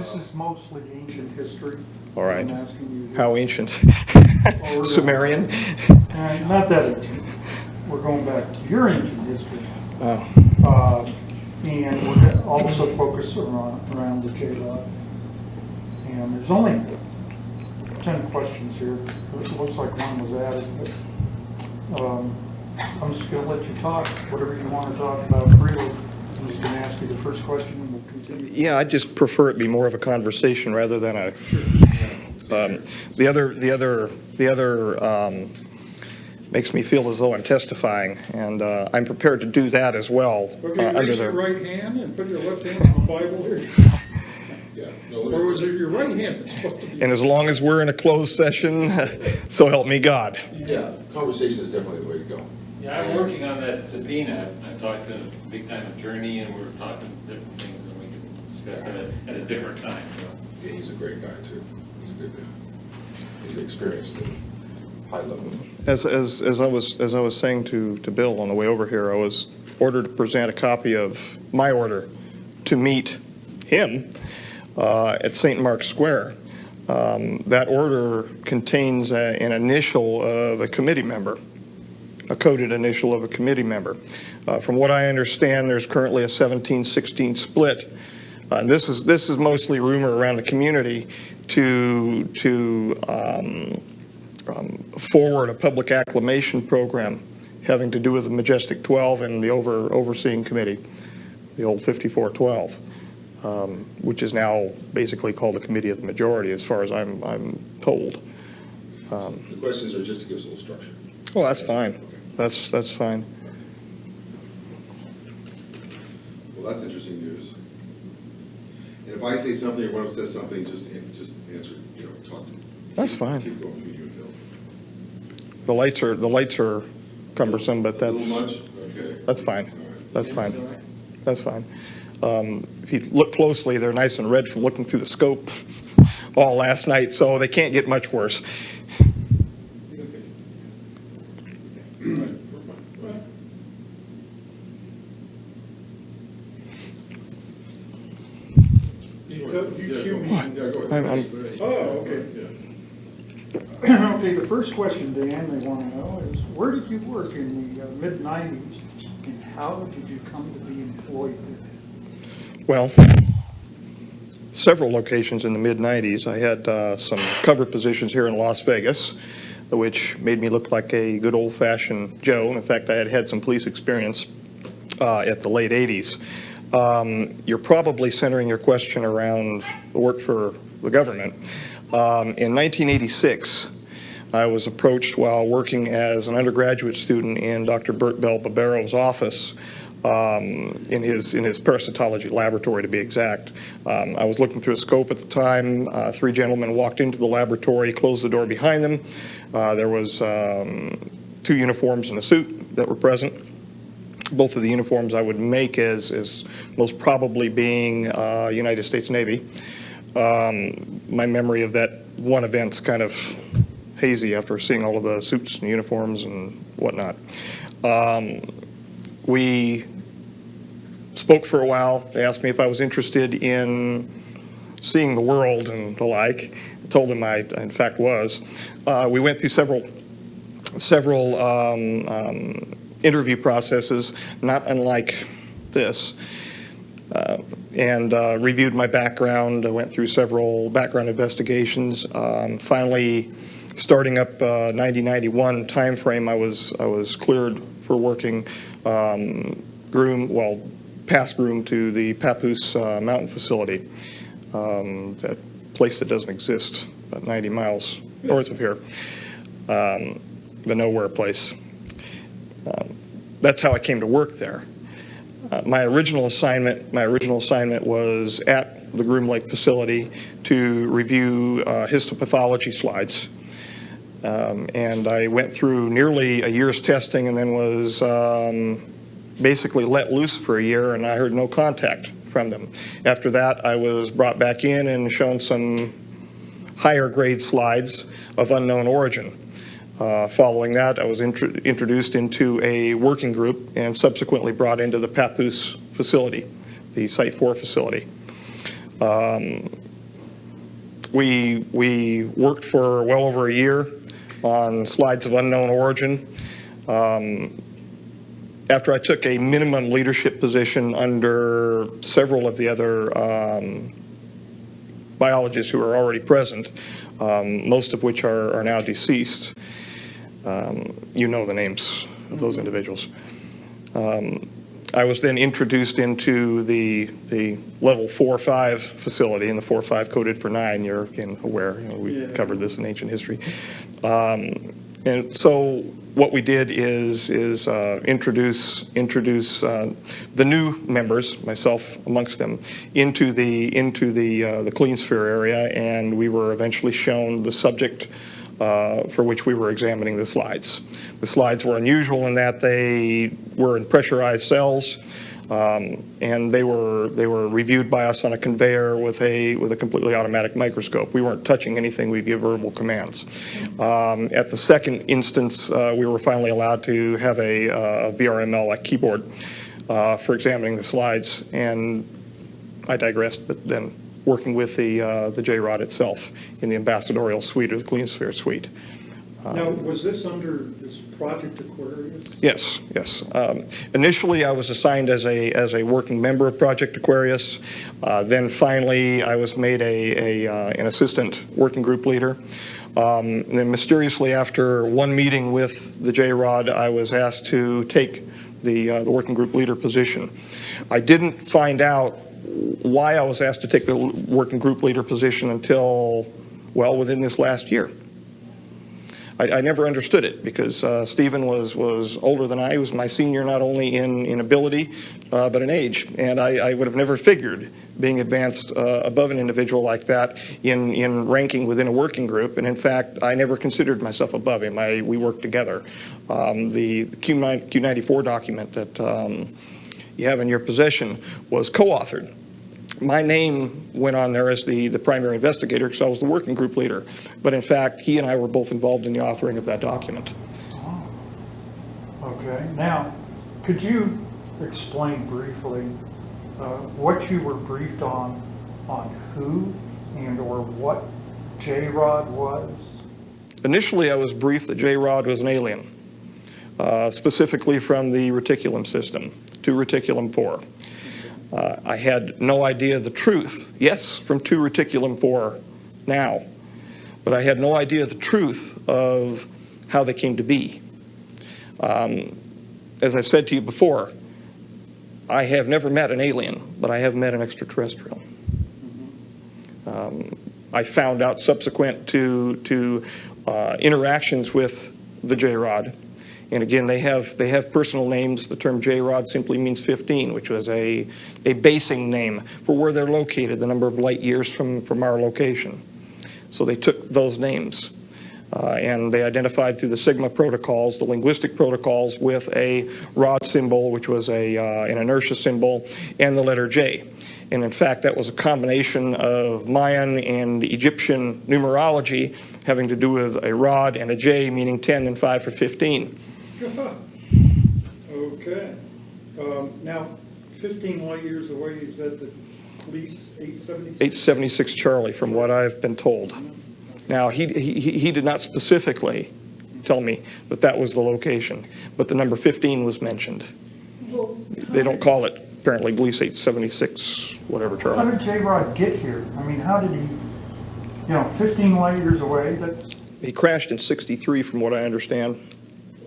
This is mostly ancient history. All right. I'm asking you. How ancient? Or Sumerian? Not that ancient. We're going back to your ancient history. Oh. And we're gonna also focus around the JRod. And there's only 10 questions here. It looks like one was added, but I'm just going to let you talk, whatever you want to talk about freely. I'm just going to ask you the first question and we'll continue. Yeah, I'd just prefer it be more of a conversation rather than a. The other makes me feel as though I'm testifying, and I'm prepared to do that as well. Okay, under raise the your right hand and put your left hand on the Bible here. Yeah. Or was it your right hand that's supposed to be? And as long as we're in a closed session, so help me God. Yeah, conversation is definitely the way to go. Yeah, I'm working on that subpoena. I talked to a big-time attorney, and we're talking different things, and we can discuss that at a different time. Yeah, he's a great guy, too. He's a good guy. He's experienced at high level. As I was saying to Bill on the way over here, I was ordered to present a copy of my order to meet him at St. Mark's Square. That order contains an initial of a committee member, a coded initial of a committee member. From what I understand, there's currently a 17-16 split. This is mostly rumor around the community to forward a public acclamation program having to do with the Majestic 12 and the overseeing committee, the old 5412, which is now basically called the Committee of the Majority, as far as I'm told. The questions are just to give us a little structure. Well, that's fine. Okay. That's fine. Well, that's interesting news. And if I say something or one of us says something, just answer, talk to me. That's fine. Keep going between you and Bill. The lights are cumbersome, but A little much? Okay. that's fine. All right. That's fine. That's fine. If you look closely, they're nice and red from looking through the scope all last night, so they can't get much worse. Oh, okay. Okay, the first question, Dan, they want to know is, where did you work in the mid-90s, and how did you come to be employed there? Well, several locations in the mid-90s. I had some cover positions here in Las Vegas, which made me look like a good old-fashioned Joe. In fact, I had had some police experience at the late 80s. You're probably centering your question around the work for the government. In 1986, I was approached while working as an undergraduate student in Dr. Bert Bell Barbero's office in his parasitology laboratory, to be exact. I was looking through a scope at the time. Three gentlemen walked into the laboratory, closed the door behind them. There was 2 uniforms and a suit that were present. Both of the uniforms I would make as most probably being United States Navy. My memory of that one event's kind of hazy after seeing all of the suits and uniforms and whatnot. We spoke for a while. They asked me if I was interested in seeing the world and the like. I told them I in fact was. We went through several interview processes, not unlike this, and reviewed my background. I went through several background investigations. Finally, starting up 90-91 time frame, I was cleared for working past groom to the Papoose Mountain facility, that place that doesn't exist, about 90 miles north of here, the nowhere place. That's how I came to work there. My original assignment was at the Groom Lake facility to review histopathology slides. And I went through nearly a year's testing and then was basically let loose for a year, and I heard no contact from them. After that, I was brought back in and shown some higher grade slides of unknown origin. Following that, I was introduced into a working group and subsequently brought into the Papoose facility, the Site 4 facility. We worked for well over a year on slides of unknown origin. After I took a minimum leadership position under several of the other biologists who are already present, most of which are now deceased. You know the names of those individuals. I was then introduced into the level 4-5 facility, and the 4-5 coded for 9. You're again aware, we covered this in ancient history. And so what we did is introduce the new members, myself amongst them, into the clean sphere area, and we were eventually shown the subject for which we were examining the slides. The slides were unusual in that they were in pressurized cells, and they were reviewed by us on a conveyor with a completely automatic microscope. We weren't touching anything. We'd give verbal commands. At the second instance, we were finally allowed to have a VRML, a keyboard, for examining the slides, and I digressed, but then working with the JRod itself in the ambassadorial suite or the clean sphere suite. Now, was this under this Project Aquarius? Yes, yes. Initially, I was assigned as a working member of Project Aquarius. Then finally, I was made an assistant working group leader. And then mysteriously, after one meeting with the JRod, I was asked to take the working group leader position. I didn't find out why I was asked to take the working group leader position until, well, within this last year. I never understood it because Stephen was older than I. He was my senior not only in ability, but in age. And I would have never figured being advanced above an individual like that in ranking within a working group. And in fact, I never considered myself above him. We worked together. The Q94 document that you have in your possession was co-authored. My name went on there as the primary investigator because I was the working group leader. But in fact, he and I were both involved in the authoring of that document. Oh. Okay. Now, could you explain briefly what you were briefed on who and or what JRod was? Initially, I was briefed that JRod was an alien, specifically from the reticulum system, to reticulum 4. I had no idea the truth. Yes, from 2 reticulum 4 now, but I had no idea the truth of how they came to be. As I said to you before, I have never met an alien, but I have met an extraterrestrial. I found out subsequent to interactions with the JRod. And again, they have personal names. The term JRod simply means 15, which was a basing name for where they're located, the number of light years from our location. So they took those names. And they identified through the Sigma protocols, the linguistic protocols, with a rod symbol, which was an inertia symbol, and the letter J. And in fact, that was a combination of Mayan and Egyptian numerology having to do with a rod and a J, meaning 10 and 5 for 15. Okay. Now, 15 light years away, is that the police 876? 876 Charlie, from what I've been told. Now, he did not specifically tell me that that was the location, but the number 15 was mentioned. Well, They don't call it, apparently, Gliese 876, whatever, how Charlie. did JRod get here? I mean, how did he, 15 light years away? He crashed in 63, from what I understand,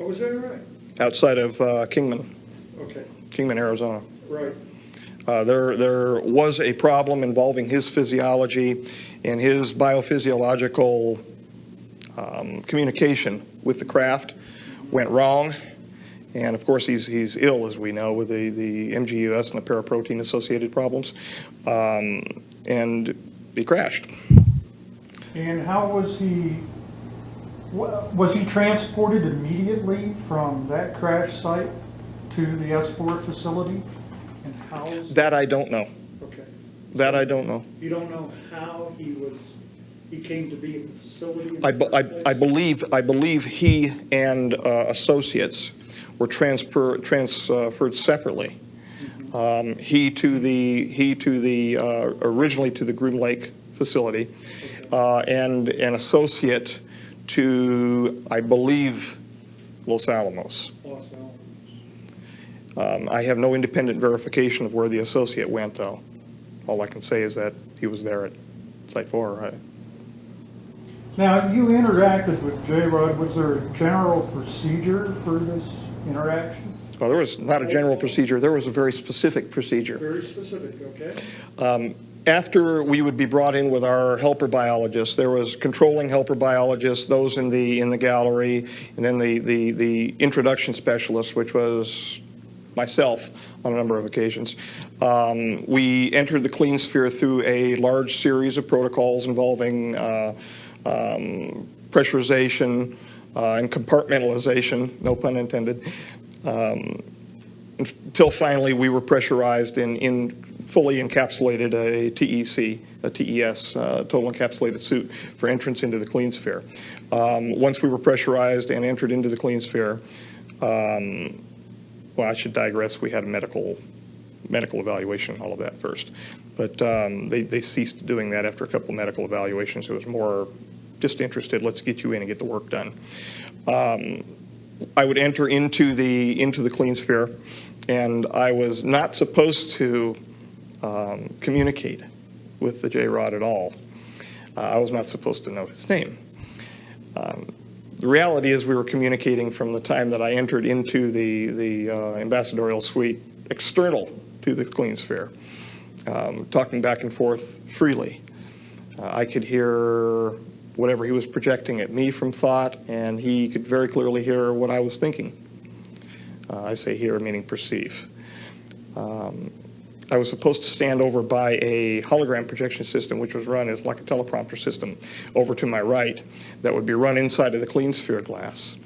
Oh, was that right? outside of Kingman, Okay, Arizona. right. There was a problem involving his physiology and his biophysiological communication with the craft went wrong. And of course, he's ill, as we know, with the MGUS and the paraprotein associated problems. And he crashed. And how was he transported immediately from that crash site to the S4 facility? And how? That I don't know. Okay. That I don't know. You don't know how he came to be at the facility? in I the first place? believe he and associates were transferred separately. He to the originally to the Groom Lake facility, and an associate to, I believe, Los Alamos. Los Alamos. I have no independent verification of where the associate went, though. All I can say is that he was there at Site 4. Now, you interacted with JRod. Was there a general procedure for this interaction? Well, there was not a general procedure. There was a very specific procedure. Very specific, okay. After we would be brought in with our helper biologists, there was controlling helper biologists, those in the gallery, and then the introduction specialist, which was myself on a number of occasions. We entered the clean sphere through a large series of protocols involving pressurization and compartmentalization, no pun intended, until finally we were pressurized in fully encapsulated a TEC, a TES, total encapsulated suit for entrance into the clean sphere. Once we were pressurized and entered into the clean sphere, well, I should digress. We had a medical evaluation and all of that first. But they ceased doing that after a couple of medical evaluations. It was more just interested, let's get you in and get the work done. I would enter into the clean sphere, and I was not supposed to communicate with the JRod at all. I was not supposed to know his name. The reality is we were communicating from the time that I entered into the ambassadorial suite external to the clean sphere, talking back and forth freely. I could hear whatever he was projecting at me from thought, and he could very clearly hear what I was thinking. I say hear, meaning perceive. I was supposed to stand over by a hologram projection system, which was run as like a teleprompter system, over to my right, that would be run inside of the clean sphere glass.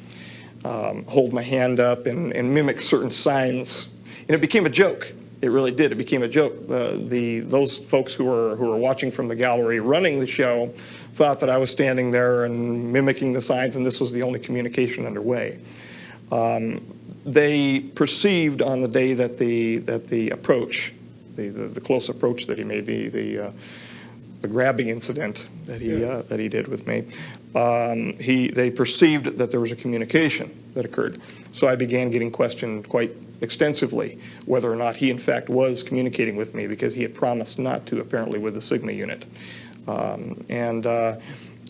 Hold my hand up and mimic certain signs. And it became a joke. It really did. It became a joke. Those folks who were watching from the gallery running the show thought that I was standing there and mimicking the signs, and this was the only communication underway. They perceived on the day that the approach, the close approach that he made, the grabbing incident that he did with me, they perceived that there was a communication that occurred. So I began getting questioned quite extensively whether or not he in fact was communicating with me, because he had promised not to, apparently, with the Sigma unit.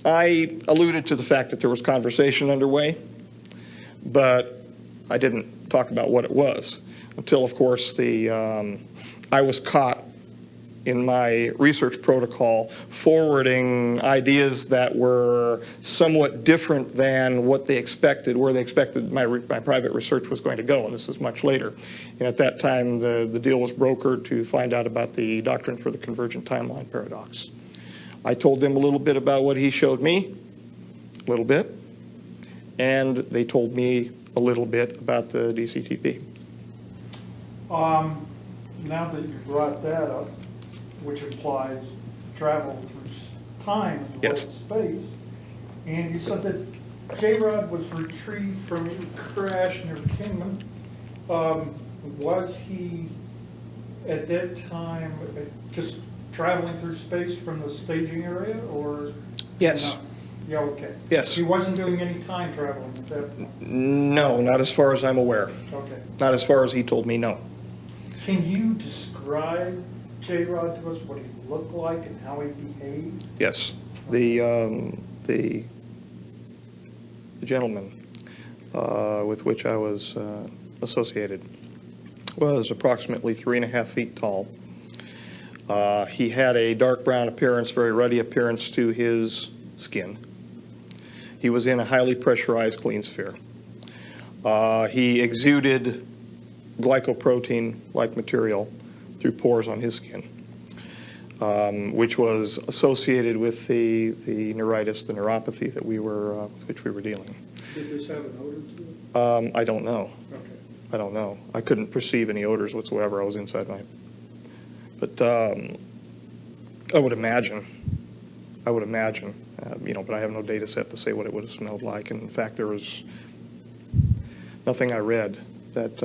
I alluded to the fact that there was conversation underway, but I didn't talk about what it was until, of course, I was caught in my research protocol forwarding ideas that were somewhat different than what they expected, where they expected my private research was going to go, and this is much later. And at that time, the deal was brokered to find out about the doctrine for the convergent timeline paradox. I told them a little bit about what he showed me, a little bit, and they told me a little bit about the DCTP. Now that you brought that up, which implies travel through time as well Yes. as space, and you said that JRod was retrieved from a crash near Kingman. Was he at that time just traveling through space from the staging area, or? Yes. No? Yeah, okay. Yes. He wasn't doing any time traveling at that point? No, not as far as I'm aware. Okay. Not as far as he told me, no. Can you describe JRod to us, what he looked like and how he behaved? Yes. The gentleman with which I was associated was approximately 3.5 feet tall. He had a dark brown appearance, very ruddy appearance to his skin. He was in a highly pressurized clean sphere. He exuded glycoprotein-like material through pores on his skin, which was associated with the neuritis, the neuropathy that with which we were dealing. Did this have an odor to it? I don't know. Okay. I don't know. I couldn't perceive any odors whatsoever. I was inside my... But I would imagine, but I have no data set to say what it would have smelled like. And in fact, there was nothing I read that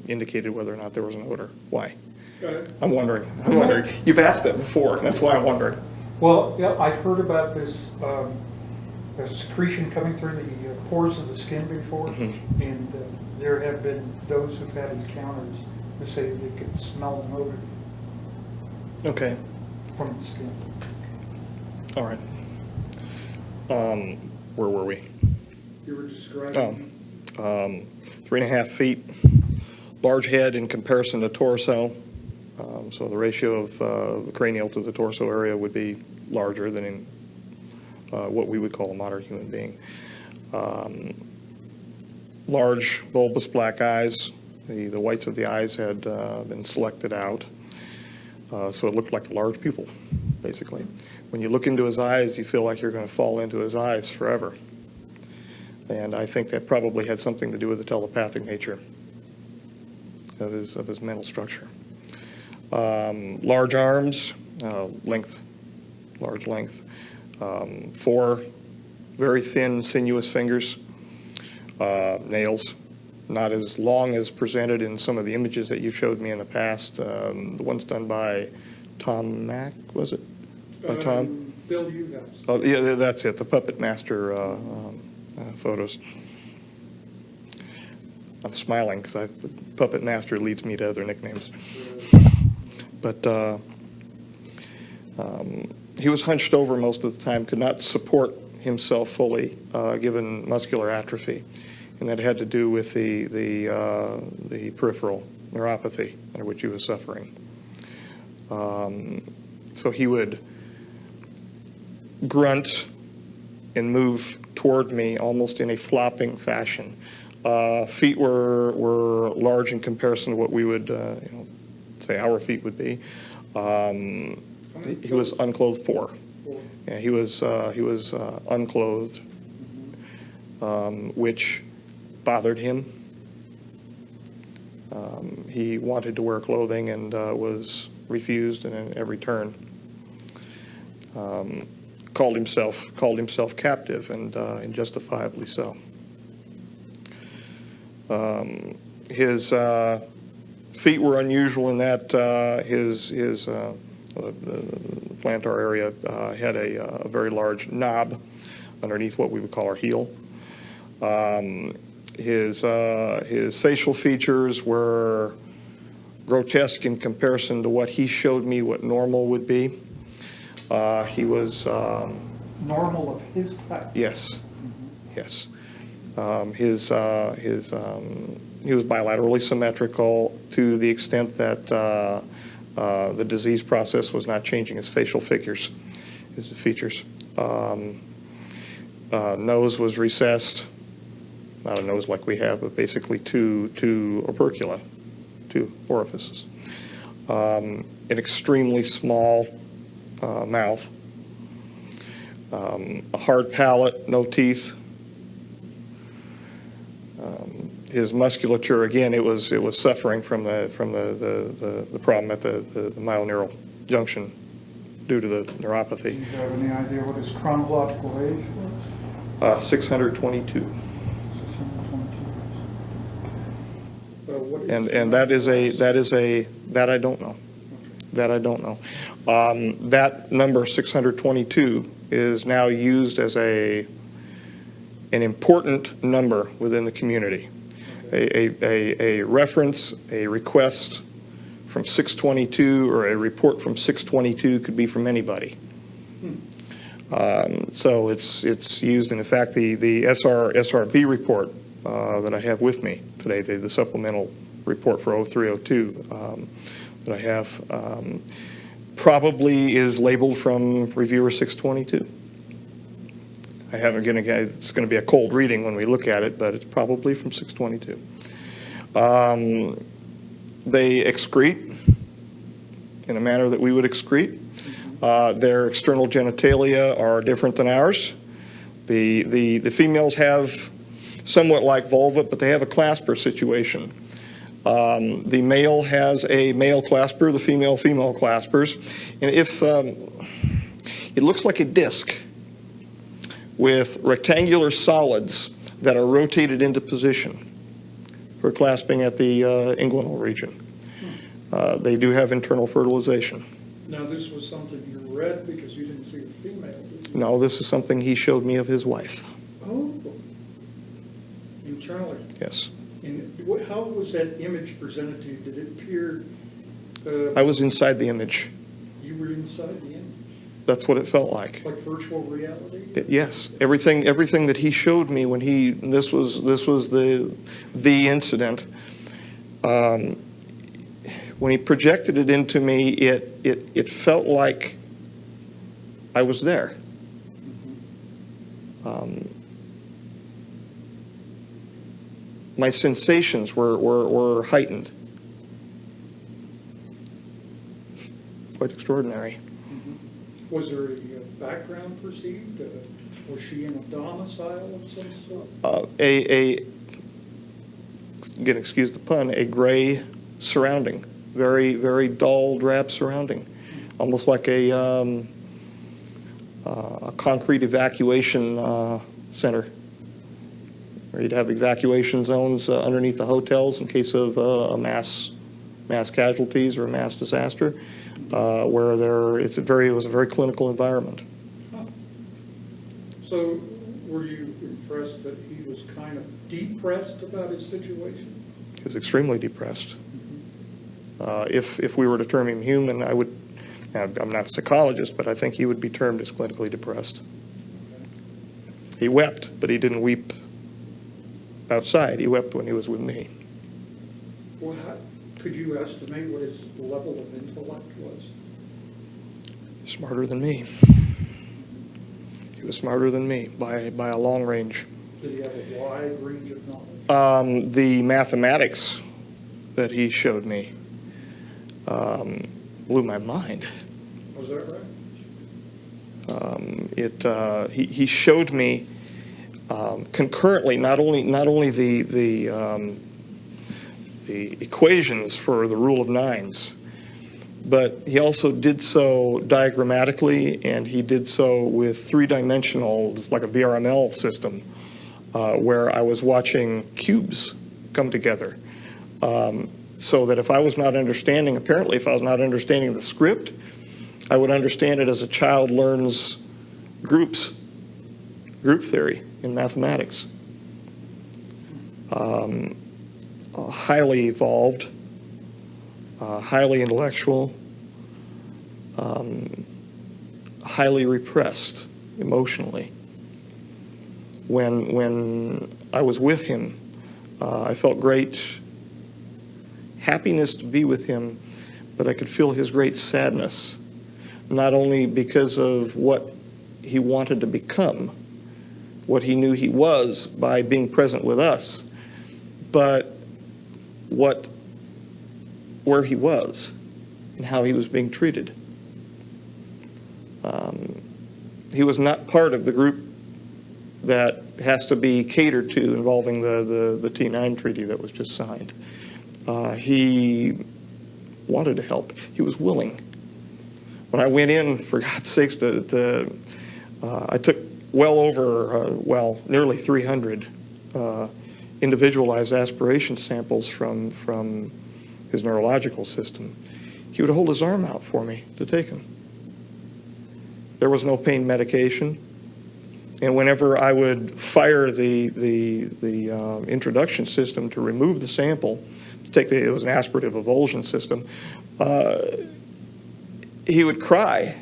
indicated whether or not there was an odor. Why? Got it. I'm wondering. You've asked that before. That's why I'm wondering. Well, yeah, I've heard about this, a secretion coming through the pores of the skin before, and there have been those who've had encounters who say they can smell an odor Okay, from the skin. all right. Where were we? You were describing. 3.5 feet, large head in comparison to torso. So the ratio of the cranial to the torso area would be larger than in what we would call a modern human being. Large bulbous black eyes. The whites of the eyes had been selected out. So it looked like a large pupil, basically. When you look into his eyes, you feel like you're going to fall into his eyes forever. And I think that probably had something to do with the telepathic nature of his mental structure. Large arms, large length. 4 very thin, sinuous fingers. Nails, not as long as presented in some of the images that you showed me in the past. The ones done by Tom Mack, was it? By Tom? Bill Ugas. Oh, yeah, that's it, the Puppet Master photos. I'm smiling because the Puppet Master leads me to other nicknames. But he was hunched over most of the time, could not support himself fully, given muscular atrophy. And that had to do with the peripheral neuropathy under which he was suffering. So he would grunt and move toward me almost in a flopping fashion. Feet were large in comparison to what we would, say our feet would be. He was unclothed 4. Yeah, he was unclothed, which bothered him. He wanted to wear clothing and was refused in every turn. Called himself captive, and justifiably so. His feet were unusual in that his the plantar area had a very large knob underneath what we would call our heel. His facial features were grotesque in comparison to what he showed me what normal would be. He was Normal of his type. yes, yes. He was bilaterally symmetrical to the extent that the disease process was not changing his facial figures, his features. Nose was recessed, not a nose like we have, but basically two opercula, 2 orifices. An extremely small mouth, a hard palate, no teeth. His musculature, again, it was suffering from the problem at the myoneural junction due to the Do neuropathy. you have any idea what his chronological age was? 622. 622. And that I don't know. That I don't know. That number 622 is now used as an important number within the community. A reference, a request from 622 or a report from 622 could be from anybody. So it's used, and in fact, the SRB report that I have with me today, the supplemental report for 0302 that I have, probably is labeled from reviewer 622. I haven't, again, it's going to be a cold reading when we look at it, but it's probably from 622. They excrete in a manner that we would excrete. Their external genitalia are different than ours. The females have somewhat like vulva, but they have a clasper situation. The male has a male clasper, the female claspers. And if it looks like a disc with rectangular solids that are rotated into position for clasping at the inguinal region. They do have internal fertilization. Now, this was something you read because you didn't see a female, did you? No, this is something he showed me of his wife. Oh, internally. Yes. And how was that image presented to you? Did it appear? I was inside the image. You were inside the image, That's what it felt like. like virtual reality. Yes, everything that he showed me when this was the incident. When he projected it into me, it felt like I was there. My sensations were heightened. Quite extraordinary. Was there a background perceived? Was she in a domicile of some sort? Again, excuse the pun, a gray surrounding, very, very dull, drab surrounding, almost like a concrete evacuation center, where you'd have evacuation zones underneath the hotels in case of a mass casualties or a mass disaster, where it was a very clinical environment. Huh. So were you impressed that he was kind of depressed about his situation? He was extremely depressed. If we were to term him human, I'm not a psychologist, but I think he would be termed as clinically depressed. He wept, but he didn't weep outside. He wept when he was with me. Well, could you estimate what his level of intellect was? Smarter than me. He was smarter than me by a long range. Did he have a wide range of knowledge? The mathematics that he showed me blew my mind. Was that right? He showed me concurrently not only the equations for the rule of nines, but he also did so diagrammatically, and he did so with three-dimensional, like a VRML system, where I was watching cubes come together. So that if I was not understanding the script, I would understand it as a child learns group theory in mathematics. Highly evolved, highly intellectual, highly repressed emotionally. When I was with him, I felt great happiness to be with him, but I could feel his great sadness, not only because of what he wanted to become, what he knew he was by being present with us, but where he was and how he was being treated. He was not part of the group that has to be catered to involving the T9 treaty that was just signed. He wanted to help. He was willing. When I went in, for God's sakes, I took well over, nearly 300 individualized aspiration samples from his neurological system. He would hold his arm out for me to take them. There was no pain medication. And whenever I would fire the introduction system to remove the sample, it was an aspirative avulsion system, he would cry,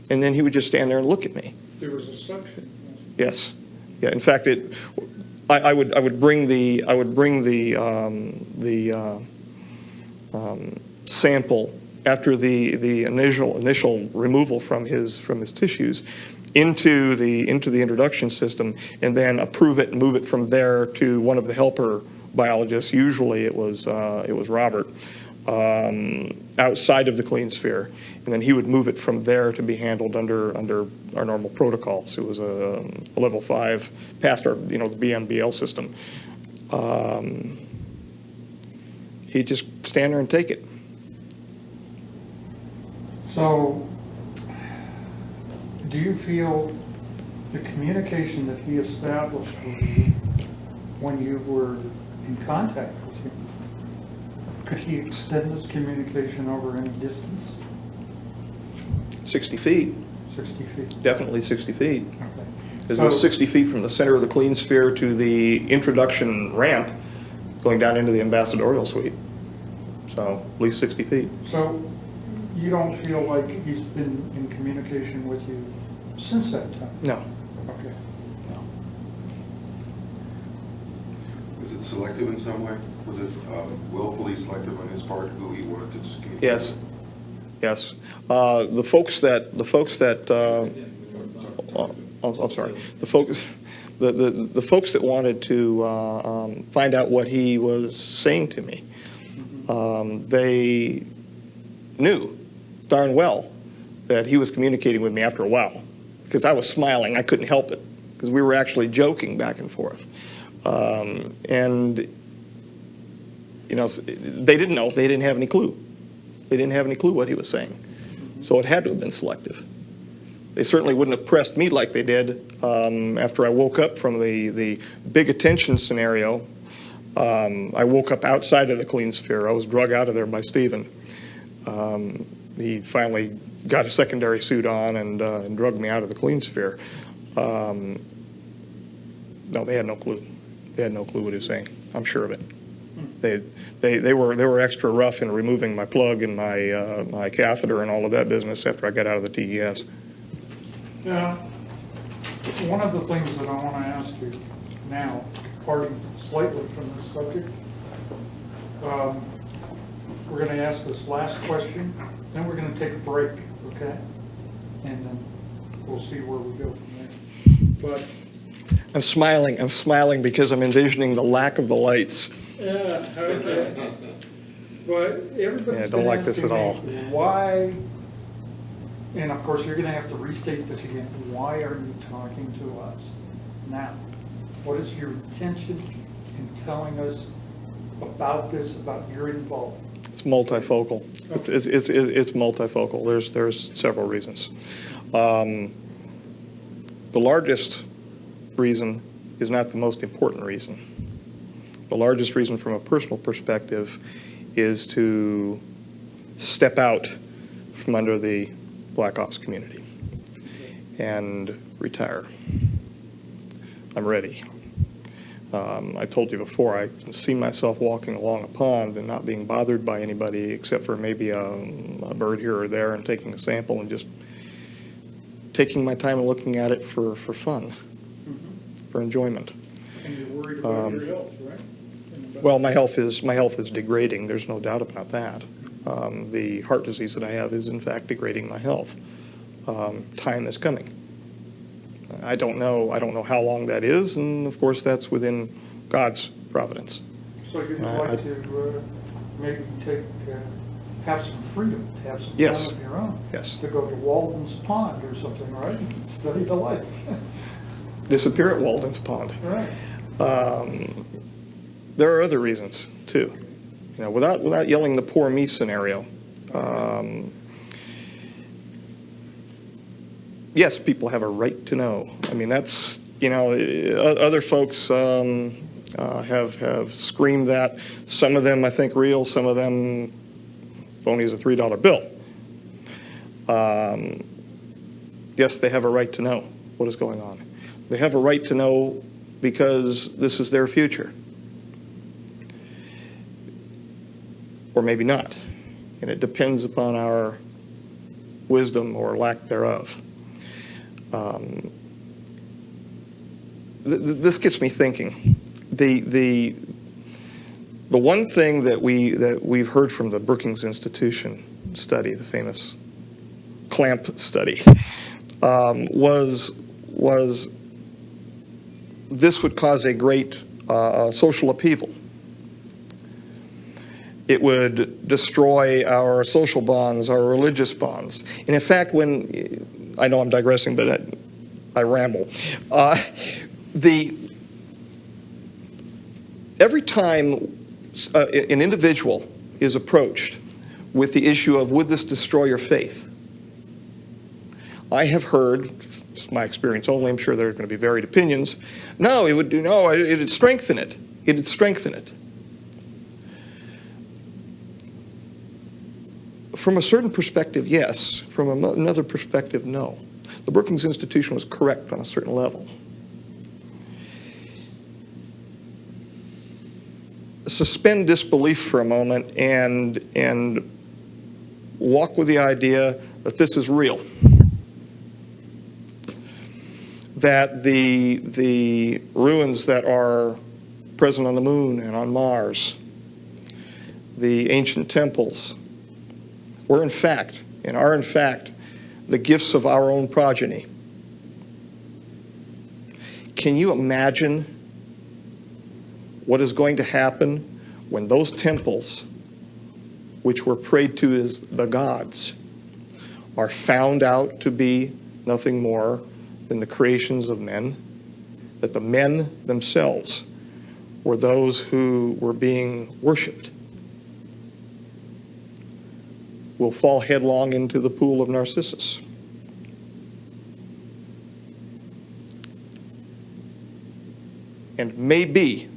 and then he would just stand there and look at me. There was a suction. Yes, yeah. In fact, I would bring the sample after the initial removal from his tissues into the introduction system, and then approve it and move it from there to one of the helper biologists. Usually it was Robert, outside of the clean sphere, and then he would move it from there to be handled under our normal protocols. It was a level 5 past our the BMBL system. He'd just stand there and take it. So, do you feel the communication that he established with you when you were in contact with him, could he extend this communication over any distance? 60 feet, 60 feet? definitely 60 feet. Okay. Because it was So- 60 feet from the center of the clean sphere to the introduction ramp going down into the ambassadorial suite. So at least 60 feet. So you don't feel like he's been in communication with you since that time? No. Okay. Is it selective in some way? Was it willfully selective on his part, who he wanted to communicate? Yes. Yes. The folks that, I'm sorry, the folks that wanted to find out what he was saying to me, they knew darn well that he was communicating with me after a while, because I was smiling. I couldn't help it, because we were actually joking back and forth. And, you know, they didn't know. They didn't have any clue. They didn't have any clue what he was saying. So it had to have been selective. They certainly wouldn't have pressed me like they did after I woke up from the big attention scenario. I woke up outside of the clean sphere. I was drug out of there by Stephen. He finally got a secondary suit on and drugged me out of the clean sphere. No, they had no clue. They had no clue what he was saying. I'm sure of it. They were extra rough in removing my plug and my catheter and all of that business after I got out of the TES. Yeah. One of the things that I want to ask you now, departing slightly from this subject, we're going to ask this last question, then we're going to take a break, okay? And then we'll see where we go from there. But I'm smiling because I'm envisioning the lack of the lights. yeah, okay. But everybody's Yeah, don't been like this asking at all. me, why, and of course, you're going to have to restate this again. Why are you talking to us now? What is your intention in telling us about this, about your involvement? It's multifocal. It's multifocal. There's several reasons. The largest reason is not the most important reason. The largest reason from a personal perspective is to step out from under the Black Ops community and retire. I'm ready. I told you before, I can see myself walking along a pond and not being bothered by anybody except for maybe a bird here or there and taking a sample and just taking my time and looking at it for fun, for enjoyment. And you're worried about your health, right? And about- Well, my health is degrading. There's no doubt about that. The heart disease that I have is in fact degrading my health. Time is coming. I don't know how long that is, and of course that's within God's providence. So you'd I- like to maybe have some freedom, to have some Yes. time of your own? Yes. To go to Walden's Pond or something, right? Study the life. Disappear at Walden's Pond. Right. There are other reasons too. You know, without yelling the poor me scenario. Yes, people have a right to know. I mean, that's, you know, other folks have screamed that. Some of them, I think, real. Some of them phony as a $3 bill. Yes, they have a right to know what is going on. They have a right to know because this is their future. Or maybe not. And it depends upon our wisdom or lack thereof. This gets me thinking. The one thing that we've heard from the Brookings Institution study, the famous clamp study, was this would cause a great social upheaval. It would destroy our social bonds, our religious bonds. And in fact, I know I'm digressing, but I ramble. Every time an individual is approached with the issue of, would this destroy your faith? I have heard, it's my experience only, I'm sure there are going to be varied opinions, no, it'd strengthen it. It'd strengthen it. From a certain perspective, yes. From another perspective, no. The Brookings Institution was correct on a certain level. Suspend disbelief for a moment and walk with the idea that this is real. That the ruins that are present on the moon and on Mars, the ancient temples, were in fact, and are in fact, the gifts of our own progeny. Can you imagine what is going to happen when those temples, which were prayed to as the gods, are found out to be nothing more than the creations of men? That the men themselves were those who were being worshipped, will fall headlong into the pool of Narcissus. And maybe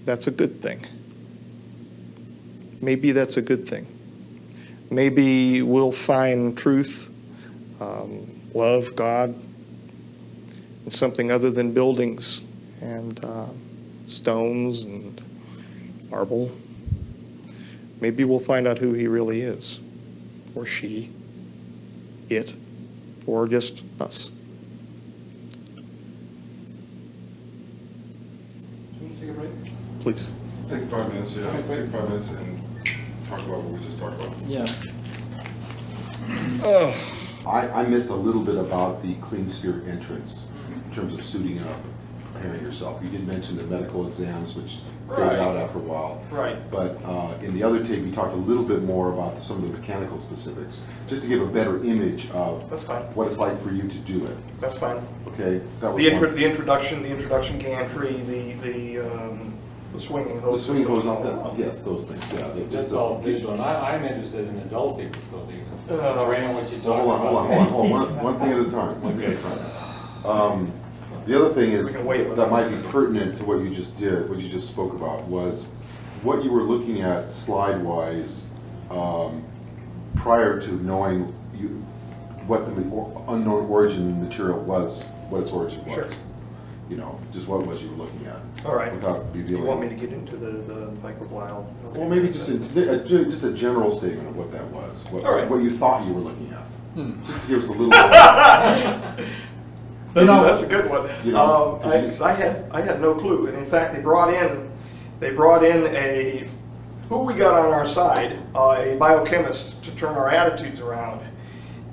that's a good thing. Maybe that's a good thing. Maybe we'll find truth, love, God, in something other than buildings and stones and marble. Maybe we'll find out who he really is, or she, it, or just us. Can you take a break? Please. Take 5 minutes, yeah, Okay, take 5 minutes and talk about what we just talked about. Yeah. I missed a little bit about the clean sphere entrance in terms of suiting up, preparing yourself. You did mention the medical exams, which fade Right. out after a while. Right. But in the other tape, you talked a little bit more about some of the mechanical specifics, just to give a better image of That's fine. what it's like for you to do it. That's fine. Okay, that was The one. introduction gantry, the swinging The hose. swing goes system. up. Yes, those things. Yeah, That's all visual, and I'm interested in the adulting facility. Uh, Training what you're Hold talking on, about. hold on. One thing at a time. One thing at a time. The other thing is We can wait. that might be pertinent to what you just did, what you just spoke about, was what you were looking at slide-wise prior to knowing what the unknown origin material was, what its origin was. Sure. You know, just what it was you were looking at. All right. Without revealing. You want me to get into the microbial? Well, maybe just a general statement of what that was, All right. what you thought you were looking at. Just to give us a little bit. That's a good one. You know, I had no clue, and in fact, they brought in who we got on our side, a biochemist to turn our attitudes around.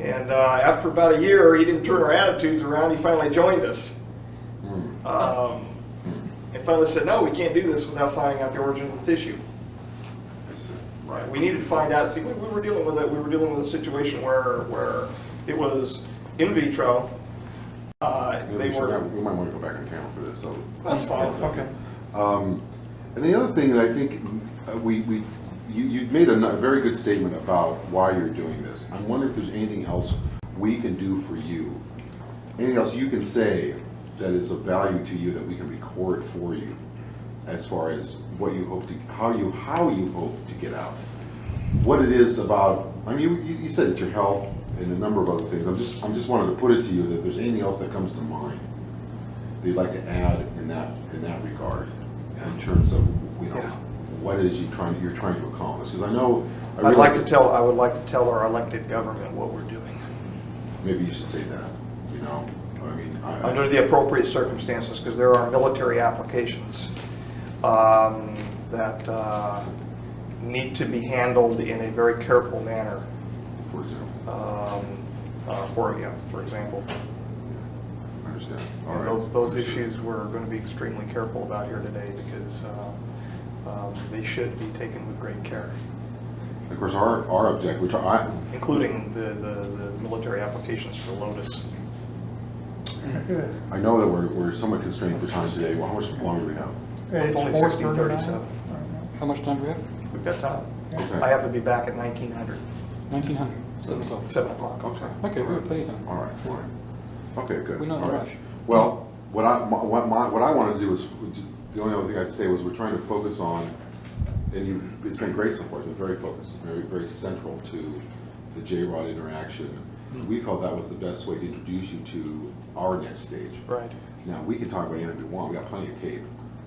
And after about a year, he didn't turn our attitudes around. He finally joined us. And finally said, no, we can't do this without finding out the origin of the tissue. Right. We needed to find out. See, we were dealing with it. We were dealing with a situation where it was in vitro. We might want to go back on camera for this. So That's fine. Okay. And the other thing that I think you made a very good statement about why you're doing this. I'm wondering if there's anything else we can do for you, anything else you can say that is of value to you that we can record for you, as far as what you hope to, how you hope to get out, what it is about. I mean, you said it's your health and a number of other things. I'm just wanted to put it to you that if there's anything else that comes to mind that you'd like to add in that regard, in terms of what it is you're trying to accomplish. Because I know I would like to tell our elected government what we're doing. Maybe you should say that. You know, I mean, Under the appropriate circumstances, because there are military applications that need to be handled in a very careful manner. for example. For example. I understand. All And right. those issues we're going to be extremely careful about here today, because they should be taken with great care, Of course, our object, which including the military applications for Lotus. I know that we're somewhat constrained for time today. Well, how much longer do we have? It's only 16:37. How much time do we have? We've got time. Okay. I have to be back at 1900, 1900, 7 o'clock. 7 o'clock. Okay. Okay, we have plenty of time. All right. All right. Okay. Good. We're not in a All right. rush. Well, what I wanted to do was the only other thing I'd say was we're trying to focus on And it's been great so far. It's been very focused. It's very, very central to the JRod interaction. We felt that was the best way to introduce you to our next stage. Right. Now, we can talk about anything we want. We got plenty of tape,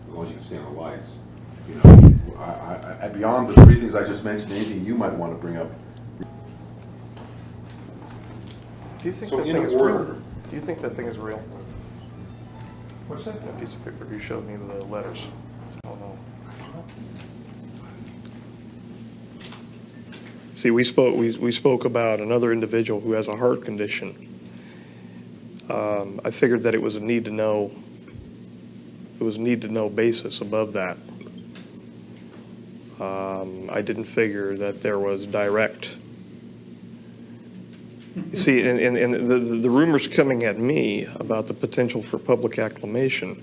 as long as you can stand the lights. You know, I beyond the three things I just mentioned, anything you might want to bring up. Do you think So that in thing is order- real? Do you think that thing is real? What's that? That piece of paper you showed me, the letters. I don't know. See, we spoke about another individual who has a heart condition. I figured that it was a need to know. It was a need to know basis above that. I didn't figure that there was direct. You see, and the rumors coming at me about the potential for public acclamation,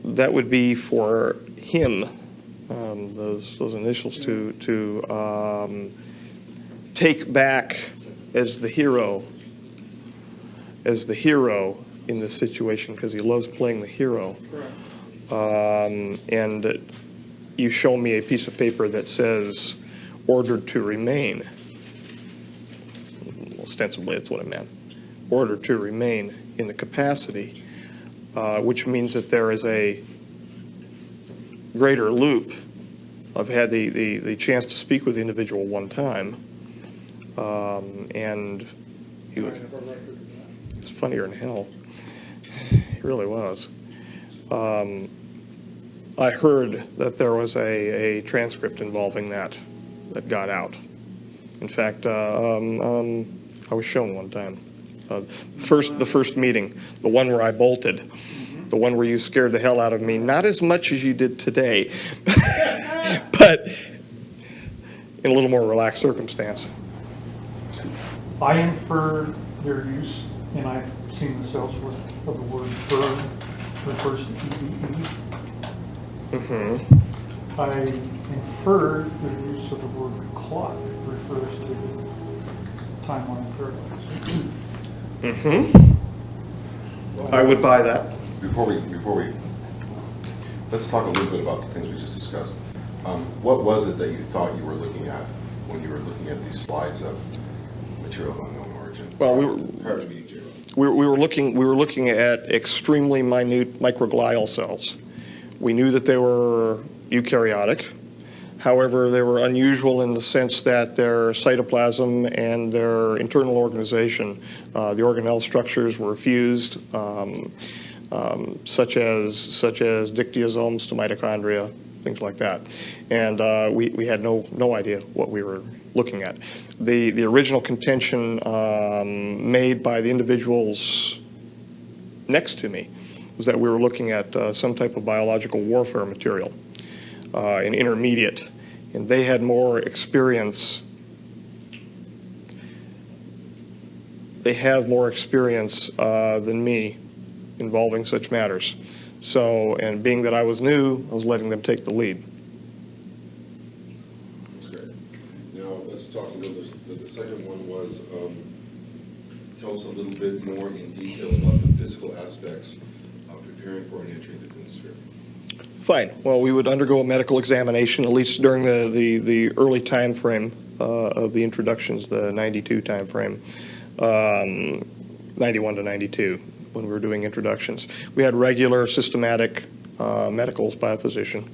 that would be for him, those initials to take back as the hero in this situation, because he loves playing the hero. And you show me a piece of paper that says ordered to remain. Ostensibly, that's what it meant. Ordered to remain in the capacity, which means that there is a greater loop. I've had the chance to speak with the individual one time, and he was funnier than hell. He really was. I heard that there was a transcript involving that got out. In fact, I was shown one time. The first meeting, the one where I bolted, the one where you scared the hell out of me, not as much as you did today, but in a little more relaxed circumstance. I inferred their use, and I've seen this elsewhere, of the word bird refers to EEE. Mm-hmm. I inferred the use of the word clock refers to timeline paradox. Mm-hmm. I would buy that. Before we, let's talk a little bit about the things we just discussed. What was it that you thought you were looking at when you were looking at these slides of material of unknown origin? Well, prior to meeting JRod. we were looking at extremely minute microglial cells. We knew that they were eukaryotic. However, they were unusual in the sense that their cytoplasm and their internal organization, the organelle structures were fused, such as dictyosomes to mitochondria, things like that. And we had no idea what we were looking at. The original contention made by the individuals next to me was that we were looking at some type of biological warfare material, an intermediate, and they had more experience. They have more experience than me involving such matters. So, and being that I was new, I was letting them take the lead. That's great. Now, let's talk a little bit. The second one was, tell us a little bit more in detail about the physical aspects of preparing for an entry into the sphere. Fine. Well, we would undergo a medical examination, at least during the early time frame of the introductions, the 92 time frame, 91 to 92, when we were doing introductions. We had regular systematic medicals by a physician.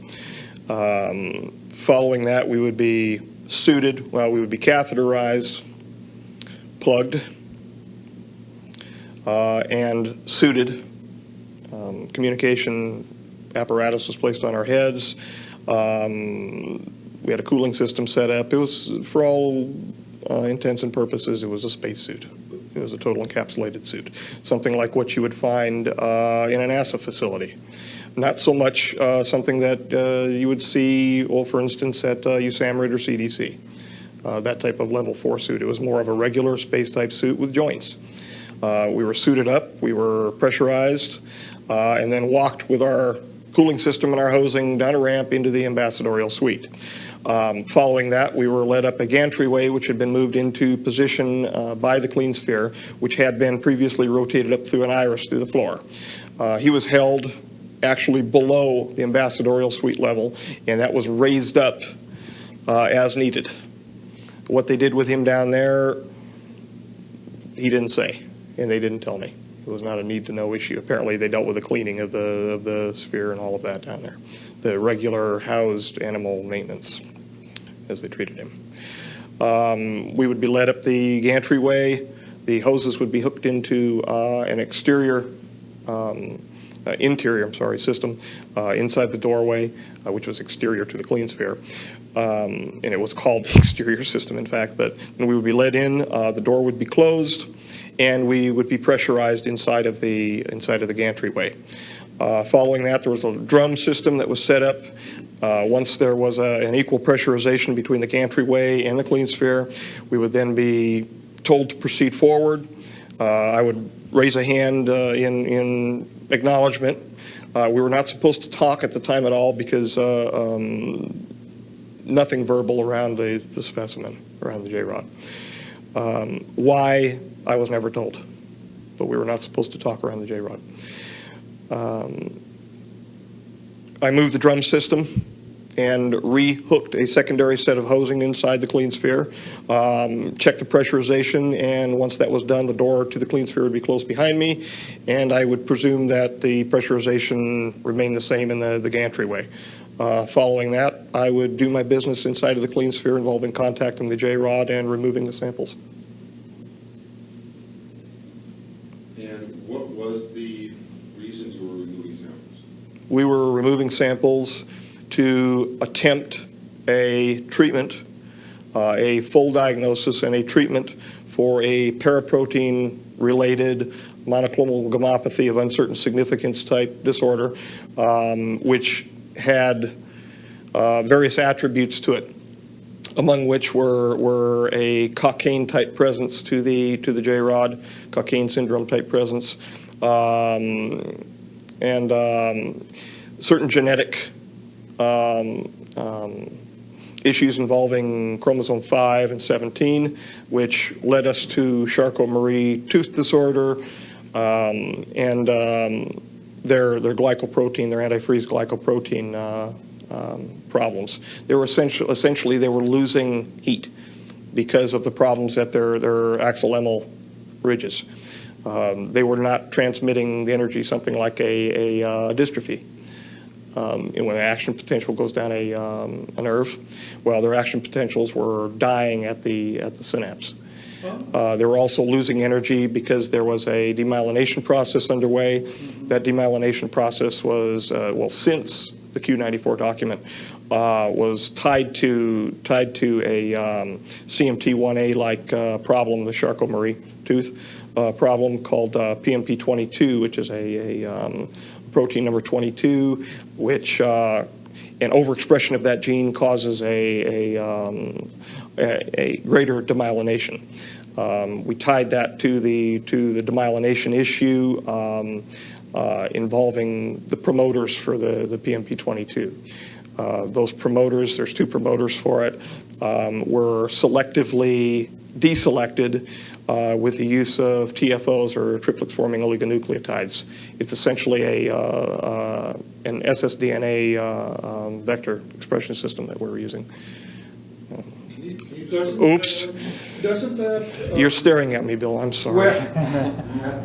Following that, we would be suited, well, we would be catheterized, plugged, and suited. Communication apparatus was placed on our heads. We had a cooling system set up. It was, for all intents and purposes, it was a spacesuit. It was a total encapsulated suit, something like what you would find in a NASA facility. Not so much something that you would see, well, for instance, at USAMRIID or CDC, that type of level 4 suit. It was more of a regular space-type suit with joints. We were suited up, we were pressurized, and then walked with our cooling system and our hosing down a ramp into the ambassadorial suite. Following that, we were led up a gantry-way, which had been moved into position by the clean sphere, which had been previously rotated up through an iris through the floor. He was held actually below the ambassadorial suite level, and that was raised up as needed. What they did with him down there, he didn't say, and they didn't tell me. It was not a need-to-know issue. Apparently, they dealt with the cleaning of the sphere and all of that down there. The regular housed animal maintenance, as they treated him. We would be led up the gantry-way. The hoses would be hooked into an interior system inside the doorway, which was exterior to the clean sphere. And it was called the exterior system, in fact. But then we would be led in, the door would be closed, and we would be pressurized inside of the gantry-way. Following that, there was a drum system that was set up. Once there was an equal pressurization between the gantry-way and the clean sphere, we would then be told to proceed forward. I would raise a hand in acknowledgement. We were not supposed to talk at the time at all because nothing verbal around the specimen, around the JRod. Why, I was never told, but we were not supposed to talk around the JRod. I moved the drum system and re-hooked a secondary set of hosing inside the clean sphere, checked the pressurization, and once that was done, the door to the clean sphere would be closed behind me, and I would presume that the pressurization remained the same in the gantry-way. Following that, I would do my business inside of the clean sphere involving contacting the JRod and removing the samples. And what was the reason you were removing samples? We were removing samples to attempt a treatment, a full diagnosis and a treatment for a paraprotein-related monoclonal gammopathy of uncertain significance type disorder, which had various attributes to it, among which were a cocaine type presence to the JRod, cocaine syndrome type presence, and certain genetic issues involving chromosome 5 and 17, which led us to Charcot-Marie tooth disorder, and their glycoprotein, their antifreeze glycoprotein problems. They were essentially they were losing heat because of the problems at their axolemal ridges. They were not transmitting the energy, something like a dystrophy. And when the action potential goes down a nerve, well, their action potentials were dying at the synapse. They were also losing energy because there was a demyelination process underway. That demyelination process was, well, since the Q94 document, was tied to a CMT1A-like problem, the Charcot-Marie tooth problem called PMP22, which is a protein number 22, which an overexpression of that gene causes a greater demyelination. We tied that to the demyelination issue involving the promoters for the PMP22. Those promoters, there's two promoters for it, were selectively deselected with the use of TFOs, or triplex-forming oligonucleotides. It's essentially an ssDNA vector expression system that we're using. Oops. Doesn't that? You're staring at me, Bill. I'm sorry.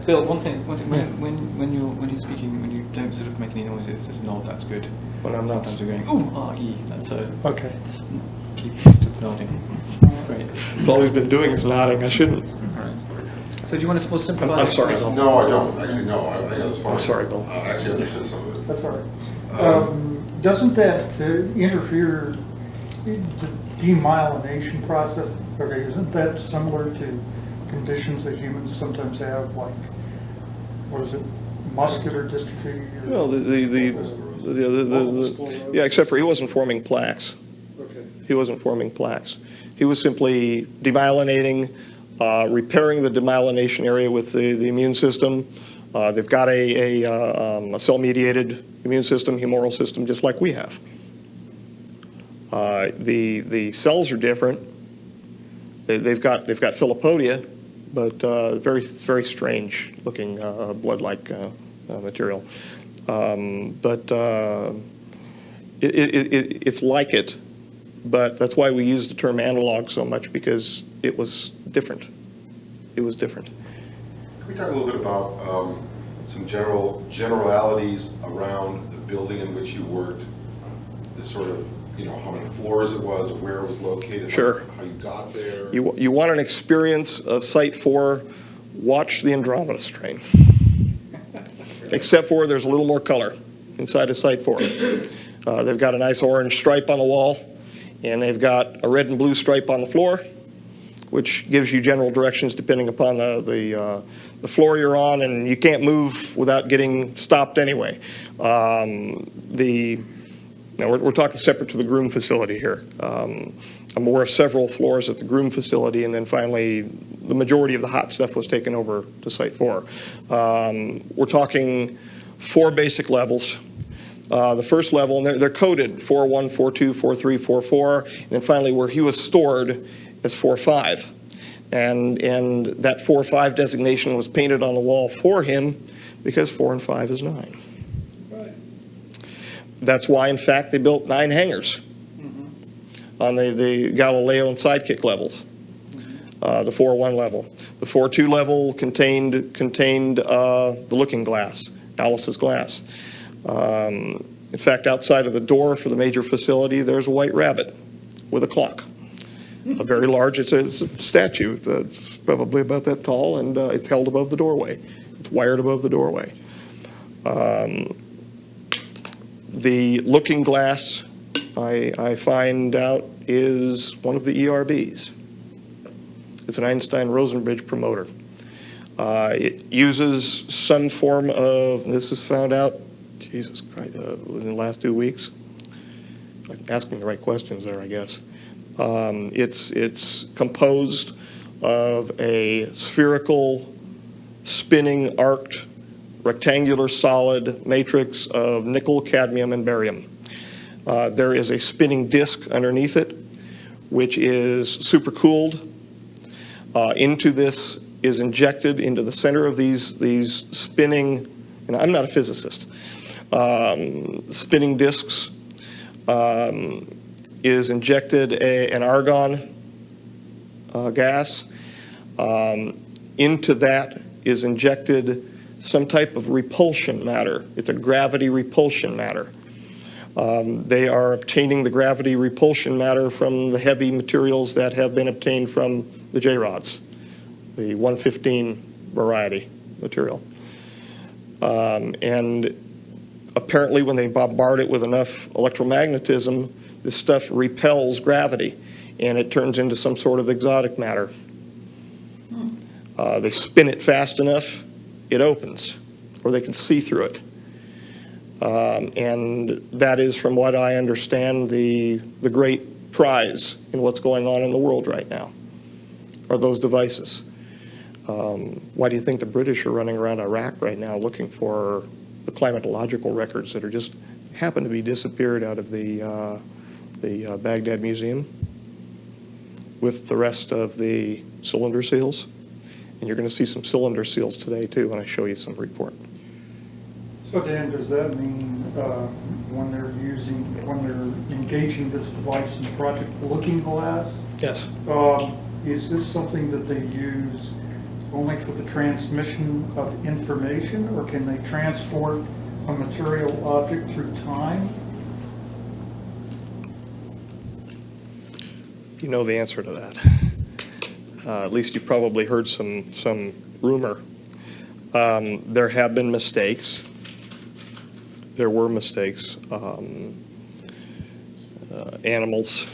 Bill, one thing, when you're speaking, when you don't sort of make any noises, just nod, that's good. When I'm not. Sometimes you're going, ooh, ah-ee, that's Okay. just keep used to nodding. Great. It's all he's been doing is nodding. I shouldn't. All right. So do you want to simplify? I'm sorry, Bill. No, I don't. Actually, no. I think that's fine. I'm sorry, Bill. I actually understood some of it. That's all right. Doesn't that interfere in the demyelination process? Okay, isn't that similar to conditions that humans sometimes have, like, what is it, muscular dystrophy? Well, yeah, except for he wasn't forming plaques. Okay. He wasn't forming plaques. He was simply demyelinating, repairing the demyelination area with the immune system. They've got a cell-mediated immune system, humoral system, just like we have. The cells are different. They've got filopodia, but very strange looking blood-like material. It's like it, but that's why we use the term analog so much, because it was different. It was different. Can we talk a little bit about some generalities around the building in which you worked, the sort of, you know, how many floors it was, where it was located, Sure. how you got there? You want an experience of Site 4, watch the Andromeda strain. Except for there's a little more color inside of Site 4. They've got a nice orange stripe on the wall, and they've got a red and blue stripe on the floor, which gives you general directions depending upon the floor you're on, and you can't move without getting stopped anyway. Now we're talking separate to the groom facility here. I'm aware of several floors at the groom facility, and then finally the majority of the hot stuff was taken over to Site 4. We're talking 4 basic levels. The first level, and they're coded 4.1, 4.2, 4.3, 4.4, and then finally where he was stored as 4.5. And that 4.5 designation was painted on the wall for him because 4 and 5 is 9. Right. That's why, in fact, they built 9 hangars on the Galileo and Sidekick levels, the 4.1 level. The 4.2 level contained the looking glass, Alice's glass. In fact, outside of the door for the major facility, there's a white rabbit with a clock. A very large, it's a statue that's probably about that tall, and it's held above the doorway. It's wired above the doorway. The looking glass, I find out, is one of the ERBs. It's an Einstein-Rosenbridge promoter. It uses some form of, this is found out, Jesus Christ, in the last 2 weeks. I'm asking the right questions there, I guess. It's composed of a spherical, spinning, arced, rectangular solid matrix of nickel, cadmium, and barium. There is a spinning disk underneath it, which is supercooled. Into this is injected into the center of these spinning, and I'm not a physicist, spinning disks, is injected an argon gas. Into that is injected some type of repulsion matter. It's a gravity repulsion matter. They are obtaining the gravity repulsion matter from the heavy materials that have been obtained from the JRods, the 115 variety material. And apparently when they bombard it with enough electromagnetism, this stuff repels gravity, and it turns into some sort of exotic matter. They spin it fast enough, it opens, or they can see through it. And that is, from what I understand, the great prize in what's going on in the world right now, are those devices. Why do you think the British are running around Iraq right now looking for the climatological records that are just happen to be disappeared out of the Baghdad Museum with the rest of the cylinder seals? And you're going to see some cylinder seals today too when I show you some report. So Dan, does that mean when they're engaging this device in Project Looking Glass, Yes. is this something that they use only for the transmission of information, or can they transport a material object through time? You know the answer to that. At least you've probably heard some rumor. There have been mistakes. There were mistakes. Animals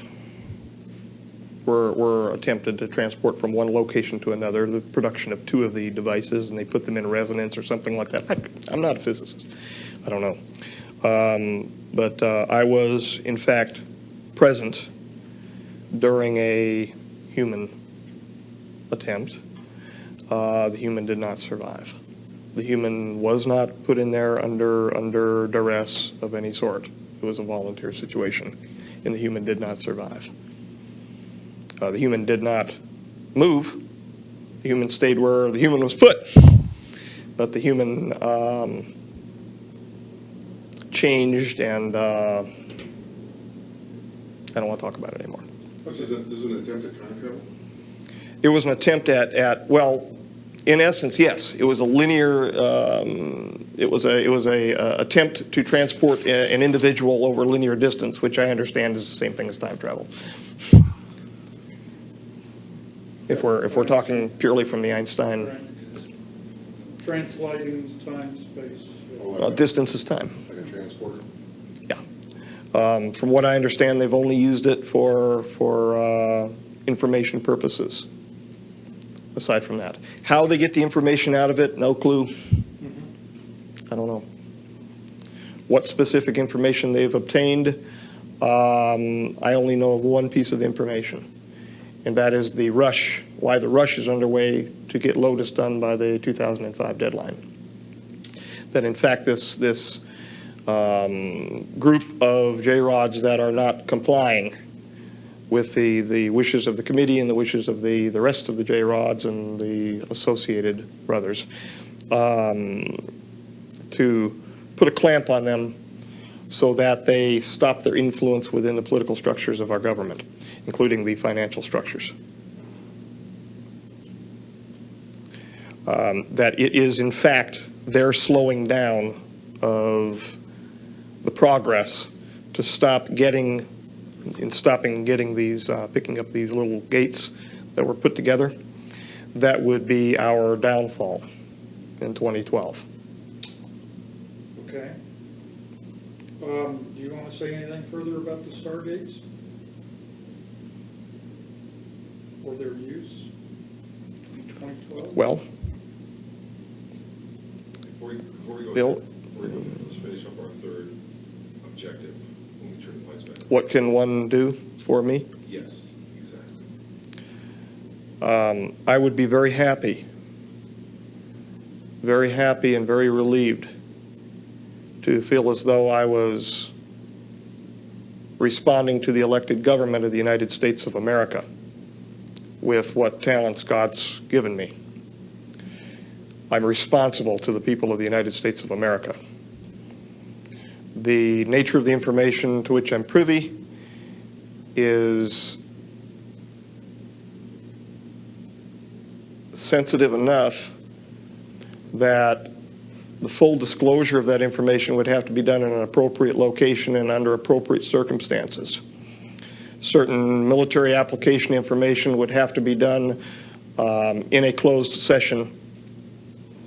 were attempted to transport from one location to another, the production of 2 of the devices, and they put them in resonance or something like that. I'm not a physicist. I don't know. But I was, in fact, present during a human attempt. The human did not survive. The human was not put in there under duress of any sort. It was a volunteer situation, and the human did not survive. The human did not move. The human stayed where the human was put. But the human changed, and I don't want to talk about it anymore. This is an attempt at time travel? It was an attempt at well, in essence, yes. It was a linear. It was a attempt to transport an individual over a linear distance, which I understand is the same thing as time travel. If we're talking purely from the Einstein, Translating time, space. distance is time. Like a transporter? Yeah. From what I understand, they've only used it for information purposes. Aside from that, how they get the information out of it, no clue. I don't know. What specific information they've obtained, I only know of one piece of information, and that is the rush, why the rush is underway to get Lotus done by the 2005 deadline. That in fact this group of JRods that are not complying with the wishes of the committee and the wishes of the rest of the JRods and the associated brothers, to put a clamp on them so that they stop their influence within the political structures of our government, including the financial structures. That it is in fact their slowing down of the progress to stopping getting these, picking up these little gates that were put together, that would be our downfall in 2012. Okay. Do you want to say anything further about the stargates? Or their use in 2012? Well, Before we go, Bill? let's finish up our third objective when we turn the lights back on. what can one do for me? Yes, exactly. I would be very happy and very relieved to feel as though I was responding to the elected government of the United States of America with what talents God's given me. I'm responsible to the people of the United States of America. The nature of the information to which I'm privy is sensitive enough that the full disclosure of that information would have to be done in an appropriate location and under appropriate circumstances. Certain military application information would have to be done in a closed session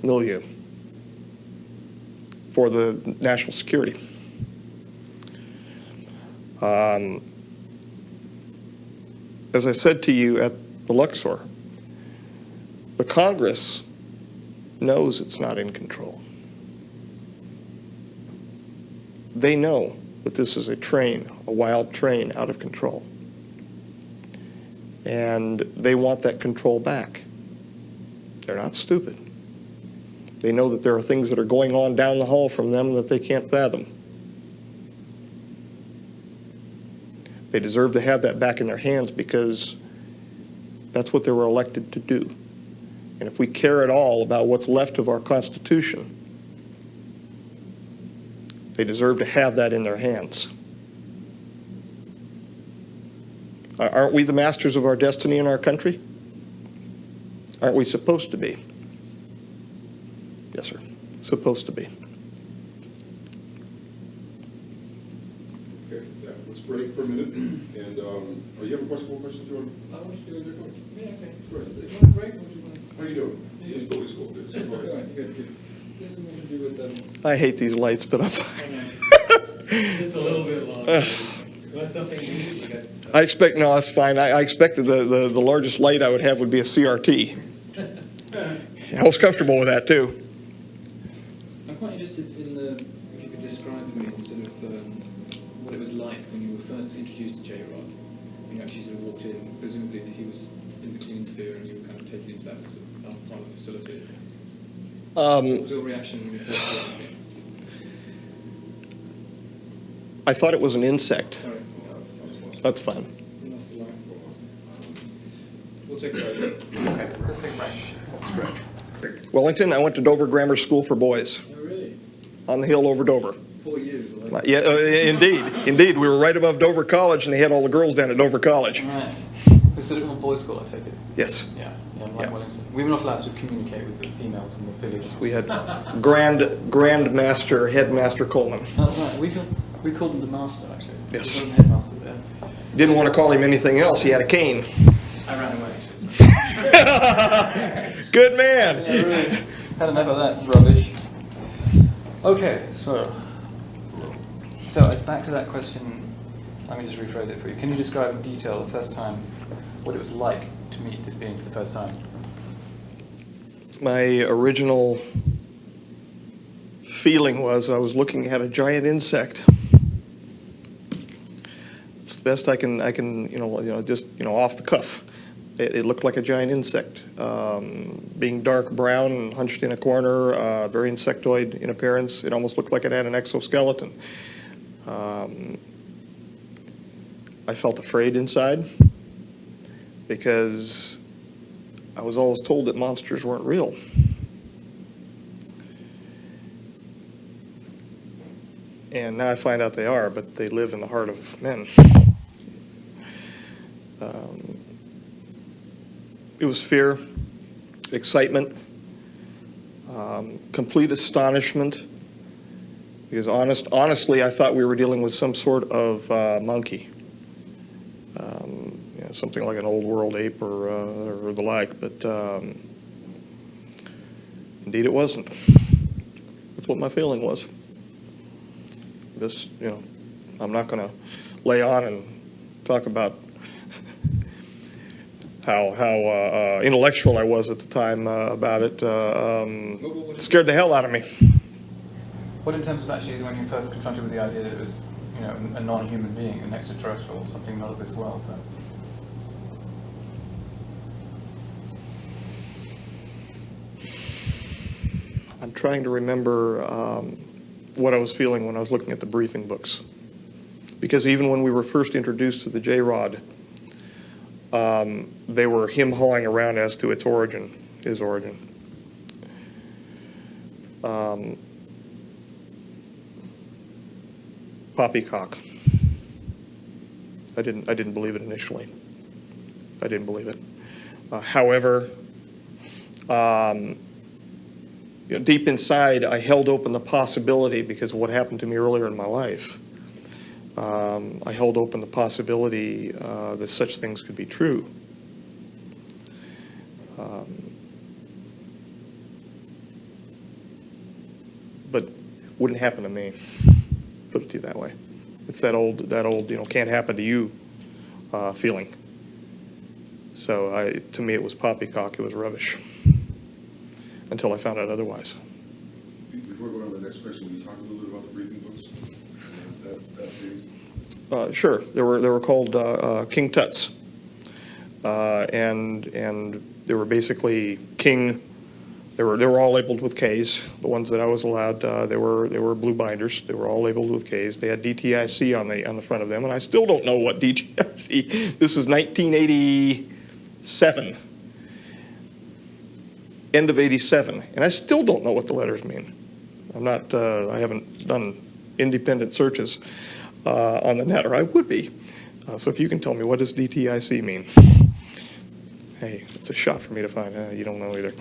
milieu for the national security. As I said to you at the Luxor, the Congress knows it's not in control. They know that this is a train, a wild train out of control. And they want that control back. They're not stupid. They know that there are things that are going on down the hall from them that they can't fathom. They deserve to have that back in their hands because that's what they were elected to do. And if we care at all about what's left of our Constitution, they deserve to have that in their hands. Aren't we the masters of our destiny in our country? Aren't we supposed to be? Yes, sir. Supposed to be. Okay, yeah, let's break for a minute. And, you have a question, more questions you want? I want to do a question. Yeah, okay. Go ahead. Do you want a break or do you want to? How you doing? Please go, please go. Good. So, go ahead. Good. This is more to do with I hate these lights, but I'm fine. Just a little bit longer. That's something we need to get. I expect, no, that's fine. I expected the largest light I would have would be a CRT. I was comfortable with that, too. I'm quite interested in if you could describe for me sort of what it was like when you were first introduced to JRod. When you actually sort of walked in, presumably that he was in the clean sphere and you were kind of taken into that as a part of the facility. What was your reaction when you first saw him? I thought it was an insect. Sorry. That's fine. We lost the line. We'll take a break. Okay, let's take a break. Wellington, I went to Dover Grammar School for Boys Oh, really? on the hill over Dover. 4 years. Like. Yeah, indeed. We were right above Dover College, and they had all the girls down at Dover College. Right. Was it a boys' school, I take it? Yes. Yeah, like Yeah. Wellington. We were not allowed to communicate with the females in the village. We had Grandmaster, Headmaster Coleman. Oh, right. We called him the master, actually. Yes. We called him headmaster there. Didn't want to call him anything else. He had a cane. I ran away, actually. Good man. Yeah, really. Had enough of that rubbish. Okay, so it's back to that question. Let me just rephrase it for you. Can you describe in detail the first time, what it was like to meet this being for the first time? My original feeling was I was looking at a giant insect. It's the best I can just off the cuff. It looked like a giant insect, being dark brown and hunched in a corner, very insectoid in appearance. It almost looked like it had an exoskeleton. I felt afraid inside because I was always told that monsters weren't real. And now I find out they are, but they live in the heart of men. It was fear, excitement, complete astonishment, because honestly, I thought we were dealing with some sort of monkey, something like an old world ape or the like, but indeed it wasn't. That's what my feeling was. This, I'm not going to lay on and talk about how intellectual I was at the time about it. It scared the hell out of me. What in terms of actually when you first confronted with the idea that it was, a non-human being, an extraterrestrial, something not of this world? I'm trying to remember what I was feeling when I was looking at the briefing books. Because even when we were first introduced to the JRod, they were him-hawing around as to his origin. Poppycock. I didn't believe it initially. I didn't believe it. However, deep inside, I held open the possibility, because of what happened to me earlier in my life. I held open the possibility that such things could be true. But wouldn't happen to me. Put it to you that way. It's that old can't happen to you feeling. So to me, it was poppycock. It was rubbish. Until I found out otherwise. Before we go on to the next question, can you talk a little bit about the briefing books? That series? Sure. They were called King Tuts, and they were basically King. They were all labeled with K's. The ones that I was allowed, they were blue binders. They were all labeled with K's. They had DTIC on the front of them, and I still don't know what DTIC. This is 1987. End of 87, and I still don't know what the letters mean. I haven't done independent searches on the net, or I would be. So if you can tell me, what does DTIC mean? Hey, it's a shot for me to find. You don't know either.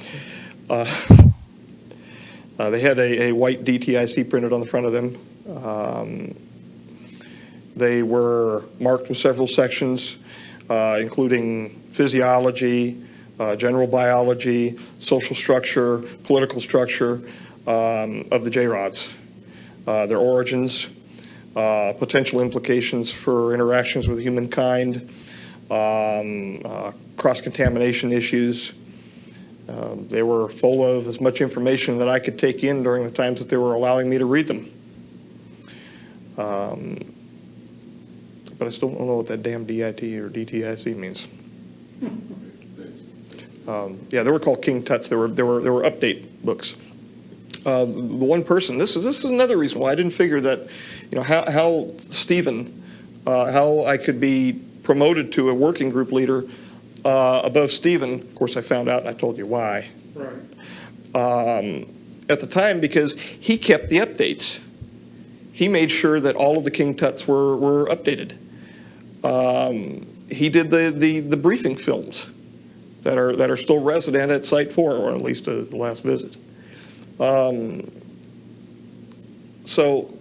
They had a white DTIC printed on the front of them. They were marked with several sections, including physiology, general biology, social structure, political structure of the JRods, their origins, potential implications for interactions with humankind, cross-contamination issues. They were full of as much information that I could take in during the times that they were allowing me to read them. But I still don't know what that damn DIT or DTIC means. Yeah, they were called King Tuts. They were update books. The one person. This is another reason why I didn't figure that, how Stephen, how I could be promoted to a working group leader above Stephen. Of course, I found out, and I told you why. Right. At the time, because he kept the updates. he made sure that all of the King Tuts were updated. He did the briefing films that are still resident at Site 4, or at least the last visit. So,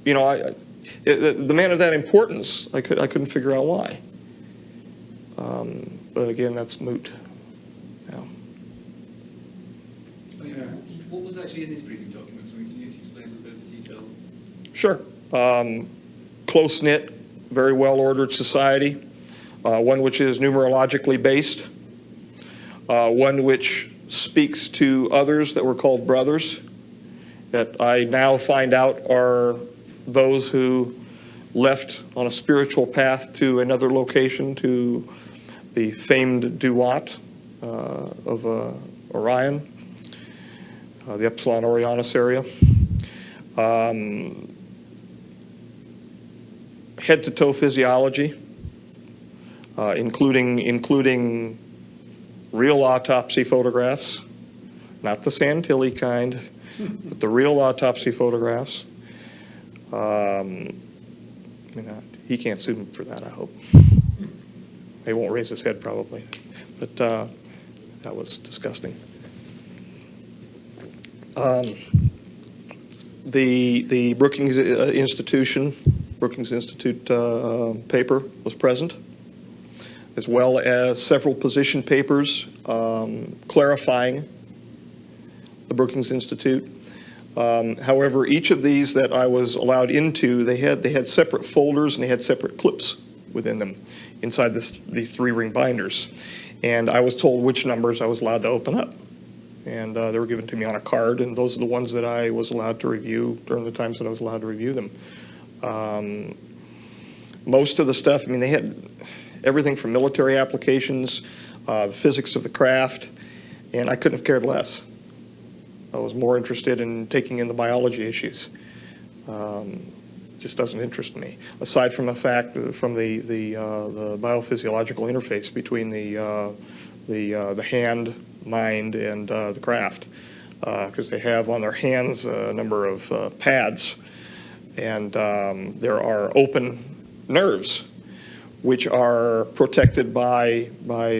you know, the man of that importance, I couldn't figure out why. But again, that's moot. Yeah. What was actually in these briefing documents? I mean, can you explain a little bit of the detail? Sure. Close-knit, very well-ordered society, one which is numerologically based, one which speaks to others that were called brothers, that I now find out are those who left on a spiritual path to another location, to the famed Duat of Orion, the Epsilon Orionis area. Head-to-toe physiology, including real autopsy photographs, not the Santilli kind, but the real autopsy photographs. He can't sue me for that, I hope. He won't raise his head probably, but that was disgusting. The Brookings Institute paper was present, as well as several position papers clarifying the Brookings Institute. However, each of these that I was allowed into, they had separate folders and they had separate clips within them inside these 3-ring binders. And I was told which numbers I was allowed to open up. And they were given to me on a card, and those are the ones that I was allowed to review during the times that I was allowed to review them. Most of the stuff, I mean, they had everything from military applications, the physics of the craft, and I couldn't have cared less. I was more interested in taking in the biology issues. Just doesn't interest me. Aside from the fact, from the biophysiological interface between the hand, mind, and the craft, because they have on their hands a number of pads, and there are open nerves which are protected by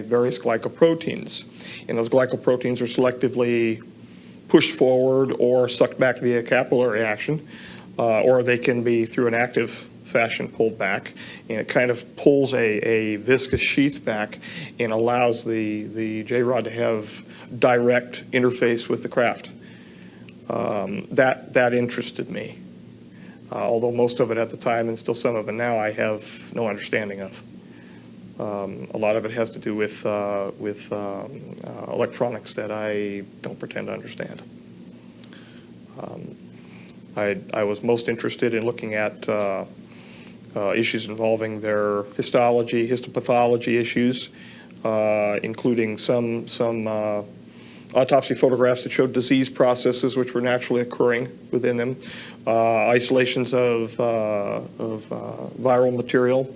various glycoproteins, and those glycoproteins are selectively pushed forward or sucked back via capillary action, or they can be through an active fashion pulled back, and it kind of pulls a viscous sheath back and allows the JRod to have direct interface with the craft. That interested me, although most of it at the time, and still some of it now, I have no understanding of. A lot of it has to do with electronics that I don't pretend to understand. I was most interested in looking at issues involving their histology, histopathology issues, including some autopsy photographs that showed disease processes which were naturally occurring within them, isolations of viral material,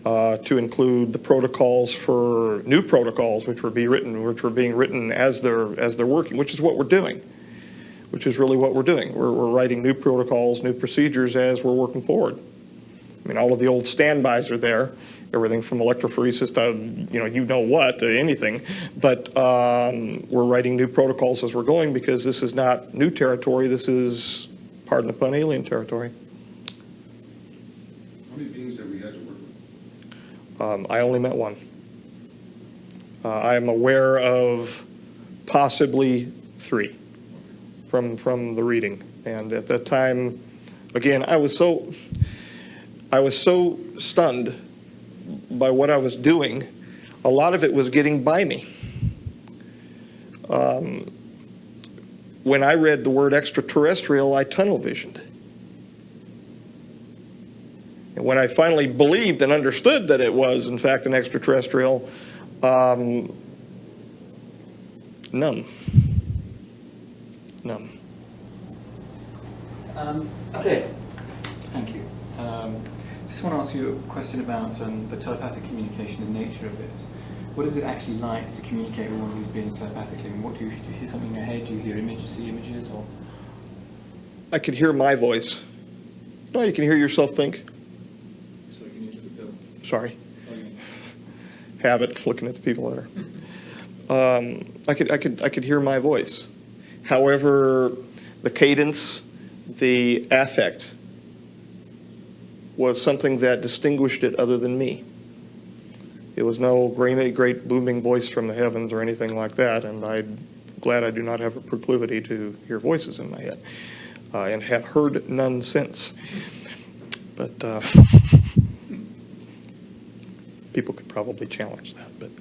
to include the protocols for new protocols which were being written as they're working, which is what we're doing. Which is really what we're doing. We're writing new protocols, new procedures as we're working forward. I mean, all of the old standbys are there, everything from electrophoresis to, you know what, to anything. But we're writing new protocols as we're going, because this is not new territory. This is, pardon the pun, alien territory. How many beings have we had to work with? I only met one. I am aware of possibly 3. From the reading, and at that time, again, I was so stunned by what I was doing. A lot of it was getting by me. When I read the word extraterrestrial, I tunnel visioned. And when I finally believed and understood that it was, in fact, an extraterrestrial, numb. Okay, thank you. Just want to ask you a question about the telepathic communication and nature of it. What is it actually like to communicate with one of these beings telepathically? And what do you hear something in your head? Do you hear images, see images, or? I could hear my voice No, you can hear yourself think. So can you do the bill? Sorry. Oh, you- Habit, looking at the people there. I could hear my voice. However, the cadence, the affect was something that distinguished it other than me. It was no great booming voice from the heavens or anything like that, and I'm glad I do not have a proclivity to hear voices in my head, and have heard none since. But people could probably challenge that. But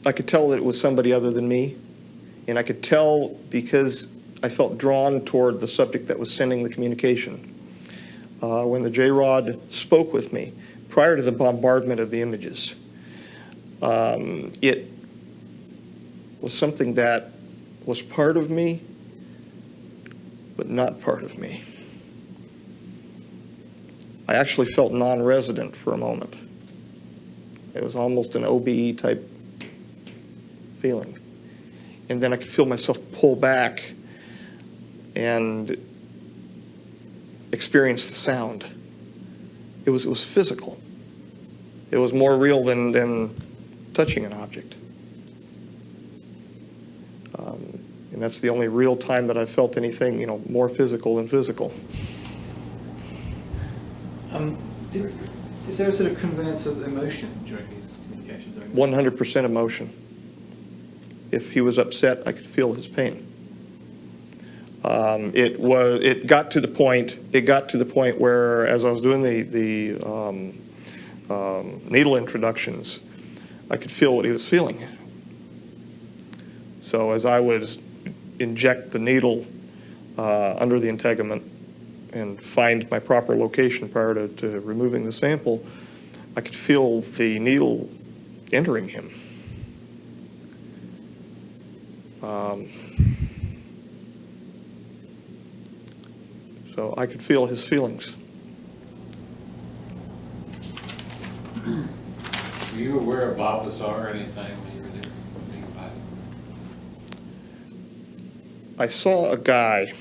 I could tell that it was somebody other than me, and I could tell because I felt drawn toward the subject that was sending the communication. When the JRod spoke with me, prior to the bombardment of the images, it was something that was part of me, but not part of me. I actually felt non-resident for a moment. It was almost an OBE type feeling. And then I could feel myself pull back and experience the sound. It was physical. It was more real than touching an object. And that's the only real time that I felt anything, more physical than physical. Is there a sort of conveyance of emotion during these communications? 100% emotion. If he was upset, I could feel his pain. It got to the point where, as I was doing the needle introductions, I could feel what he was feeling. So as I would inject the needle under the integument and find my proper location prior to removing the sample, I could feel the needle entering him. So I could feel his feelings. Were you aware of Bob Lazar anytime when you were there being invited? I saw a guy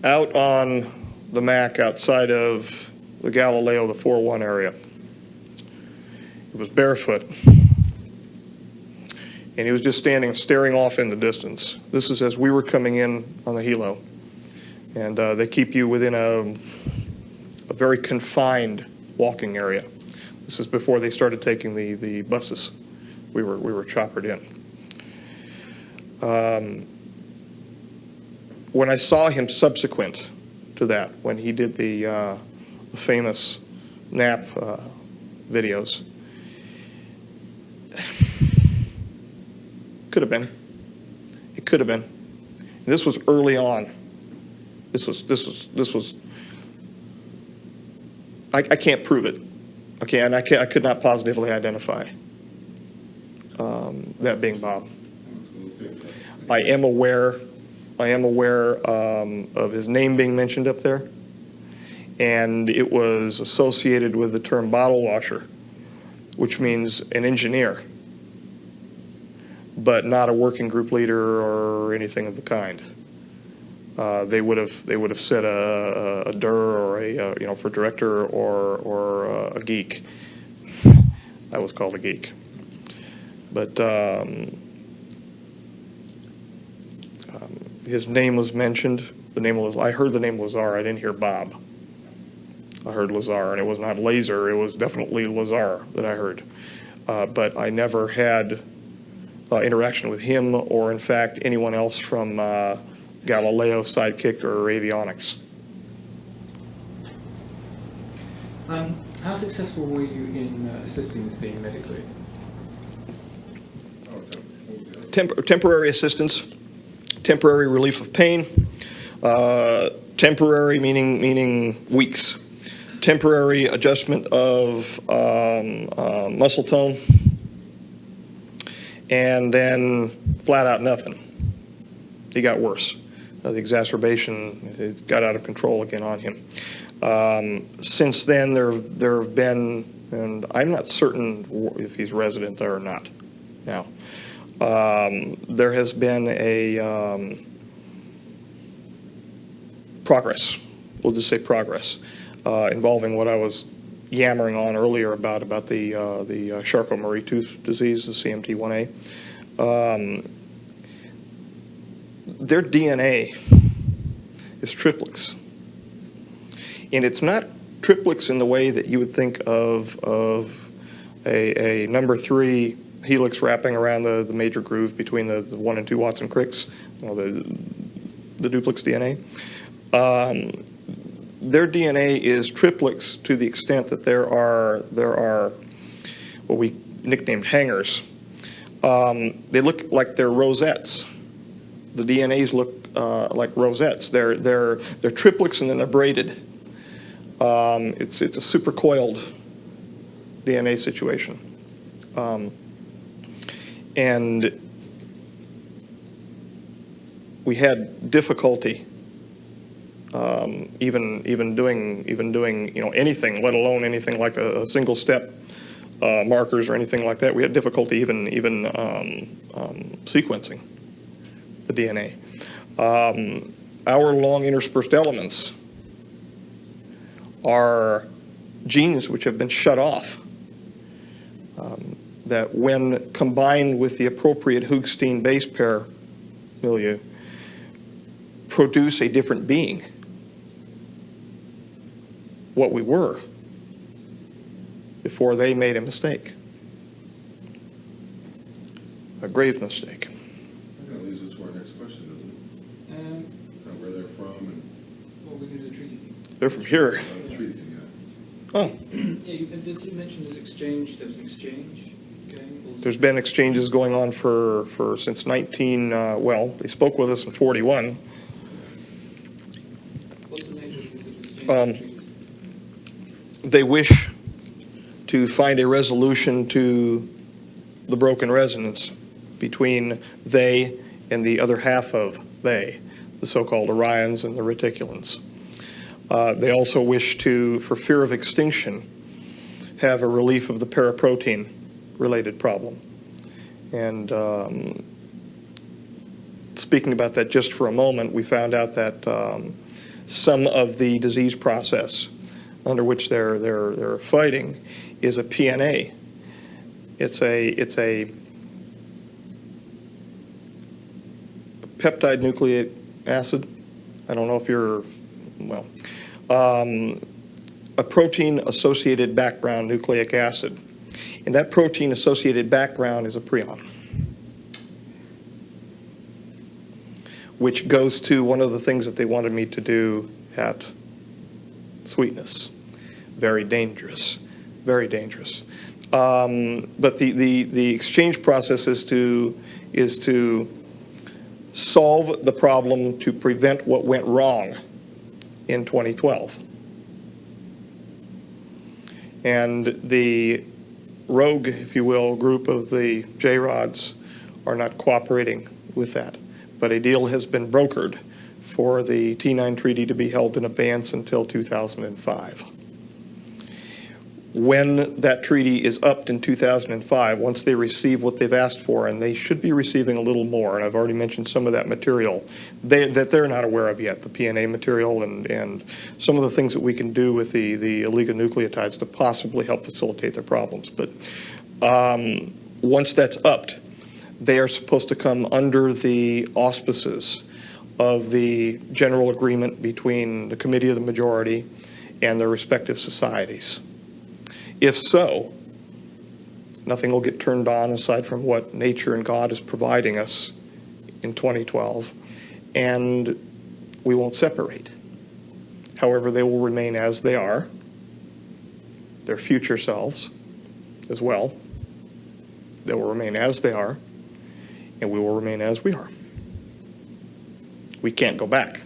out on the Mac outside of the Galileo, the 4-1 area. He was barefoot. And he was just staring off in the distance. This is as we were coming in on the helo. And they keep you within a very confined walking area. This is before they started taking the buses. We were choppered in. When I saw him subsequent to that, when he did the famous nap videos, could have been. It could have been. And this was early on. This was. I can't prove it. Okay, and I could not positively identify that being Bob. I am aware of his name being mentioned up there, and it was associated with the term bottle washer, which means an engineer, but not a working group leader or anything of the kind. They would have said a DIR or a for director or a geek. I was called a geek, but his name was mentioned. I heard the name Lazar. I didn't hear Bob. I heard Lazar, and it was not Laser. It was definitely Lazar that I heard. But I never had interaction with him or, in fact, anyone else from Galileo, Sidekick, or Avionics. How successful were you in assisting this being medically? Temporary assistance, temporary relief of pain, temporary meaning weeks, temporary adjustment of muscle tone, and then flat out nothing. He got worse. The exacerbation, it got out of control again on him. Since then, there have been, and I'm not certain if he's resident there or not now, there has been progress. We'll just say progress, involving what I was yammering on earlier about the Charcot-Marie Tooth disease, the CMT1A. Their DNA is triplex. And it's not triplex in the way that you would think of a number 3 helix wrapping around the major groove between the 1 and 2 Watson Cricks, the duplex DNA. Their DNA is triplex to the extent that there are what we nicknamed hangers. They look like they're rosettes. The DNAs look like rosettes. They're triplex and then they're braided. It's a supercoiled DNA situation. And we had difficulty even doing anything, let alone anything like a single step markers or anything like that. We had difficulty even sequencing the DNA. Our long interspersed elements are genes which have been shut off, that when combined with the appropriate Hoogsteen base pair milieu, produce a different being, what we were before they made a mistake, a grave mistake. That leads us to our next question, doesn't it? Where they're from and Well, we can do the treaty thing. They're from here. the treaty thing, yeah. Oh, Yeah, you mentioned this exchange, there was an exchange going? there's been exchanges going on since they spoke with us in 41. What's the nature of this exchange? They wish to find a resolution to the broken resonance between they and the other half of they, the so-called Orions and the Reticulans. They also wish to, for fear of extinction, have a relief of the paraprotein-related problem. And speaking about that just for a moment, we found out that some of the disease process under which they're fighting is a PNA. It's a peptide nucleic acid. I don't know if a protein-associated background nucleic acid. And that protein-associated background is a prion, which goes to one of the things that they wanted me to do at Sweetness. Very dangerous, very dangerous. But the exchange process is to solve the problem to prevent what went wrong in 2012. And the rogue, if you will, group of the JRods are not cooperating with that. But a deal has been brokered for the T9 treaty to be held in abeyance until 2005. When that treaty is upped in 2005, once they receive what they've asked for, and they should be receiving a little more, and I've already mentioned some of that material that they're not aware of yet, the PNA material and some of the things that we can do with the oligonucleotides to possibly help facilitate their problems. But once that's upped, they are supposed to come under the auspices of the general agreement between the Committee of the Majority and their respective societies. If so, nothing will get turned on aside from what nature and God is providing us in 2012, and we won't separate. However, they will remain as they are, their future selves as well. They will remain as they are, and we will remain as we are. We can't go back.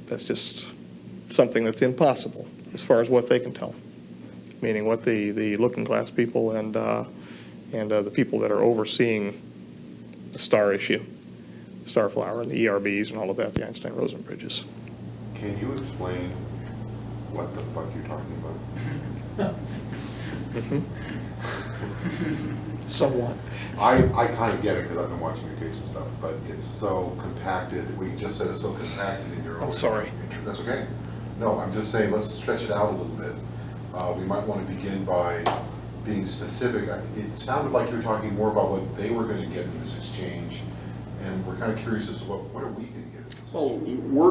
That's just something that's impossible as far as what they can tell, meaning what the looking glass people and the people that are overseeing the star issue, Starflower and the ERBs and all of that, the Einstein-Rosen bridges. Can you explain what the fuck you're talking about? somewhat. I kind of get it because I've been watching your tapes and stuff, but it's so compacted. What you just said is so compacted in your own. I'm sorry. That's okay. No, I'm just saying, let's stretch it out a little bit. We might want to begin by being specific. It sounded like you were talking more about what they were going to get in this exchange, and we're kind of curious as to what are we going to get in this Well, exchange? we're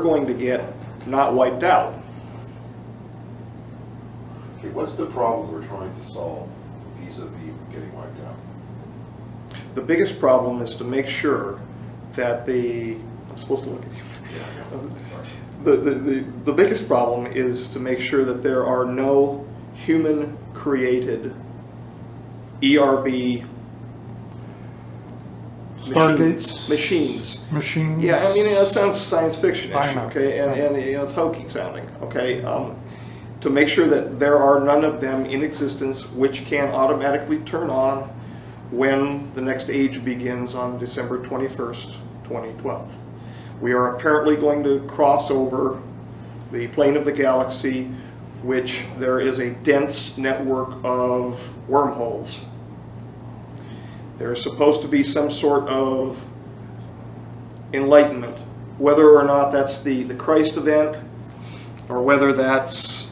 going to get not wiped out. Okay, what's the problem we're trying to solve vis-a-vis getting wiped out? The biggest problem is to make sure that I'm supposed to look at you. Yeah, I know. Sorry. The biggest problem is to make sure that there are no human-created ERB Stargates? machines. Machines? Yeah, I mean, that sounds science fiction-ish, I know. okay, and you know, it's hokey sounding, okay? To make sure that there are none of them in existence which can automatically turn on when the next age begins on December 21st, 2012. We are apparently going to cross over the plane of the galaxy, which there is a dense network of wormholes. There is supposed to be some sort of enlightenment, whether or not that's the Christ event, or whether that's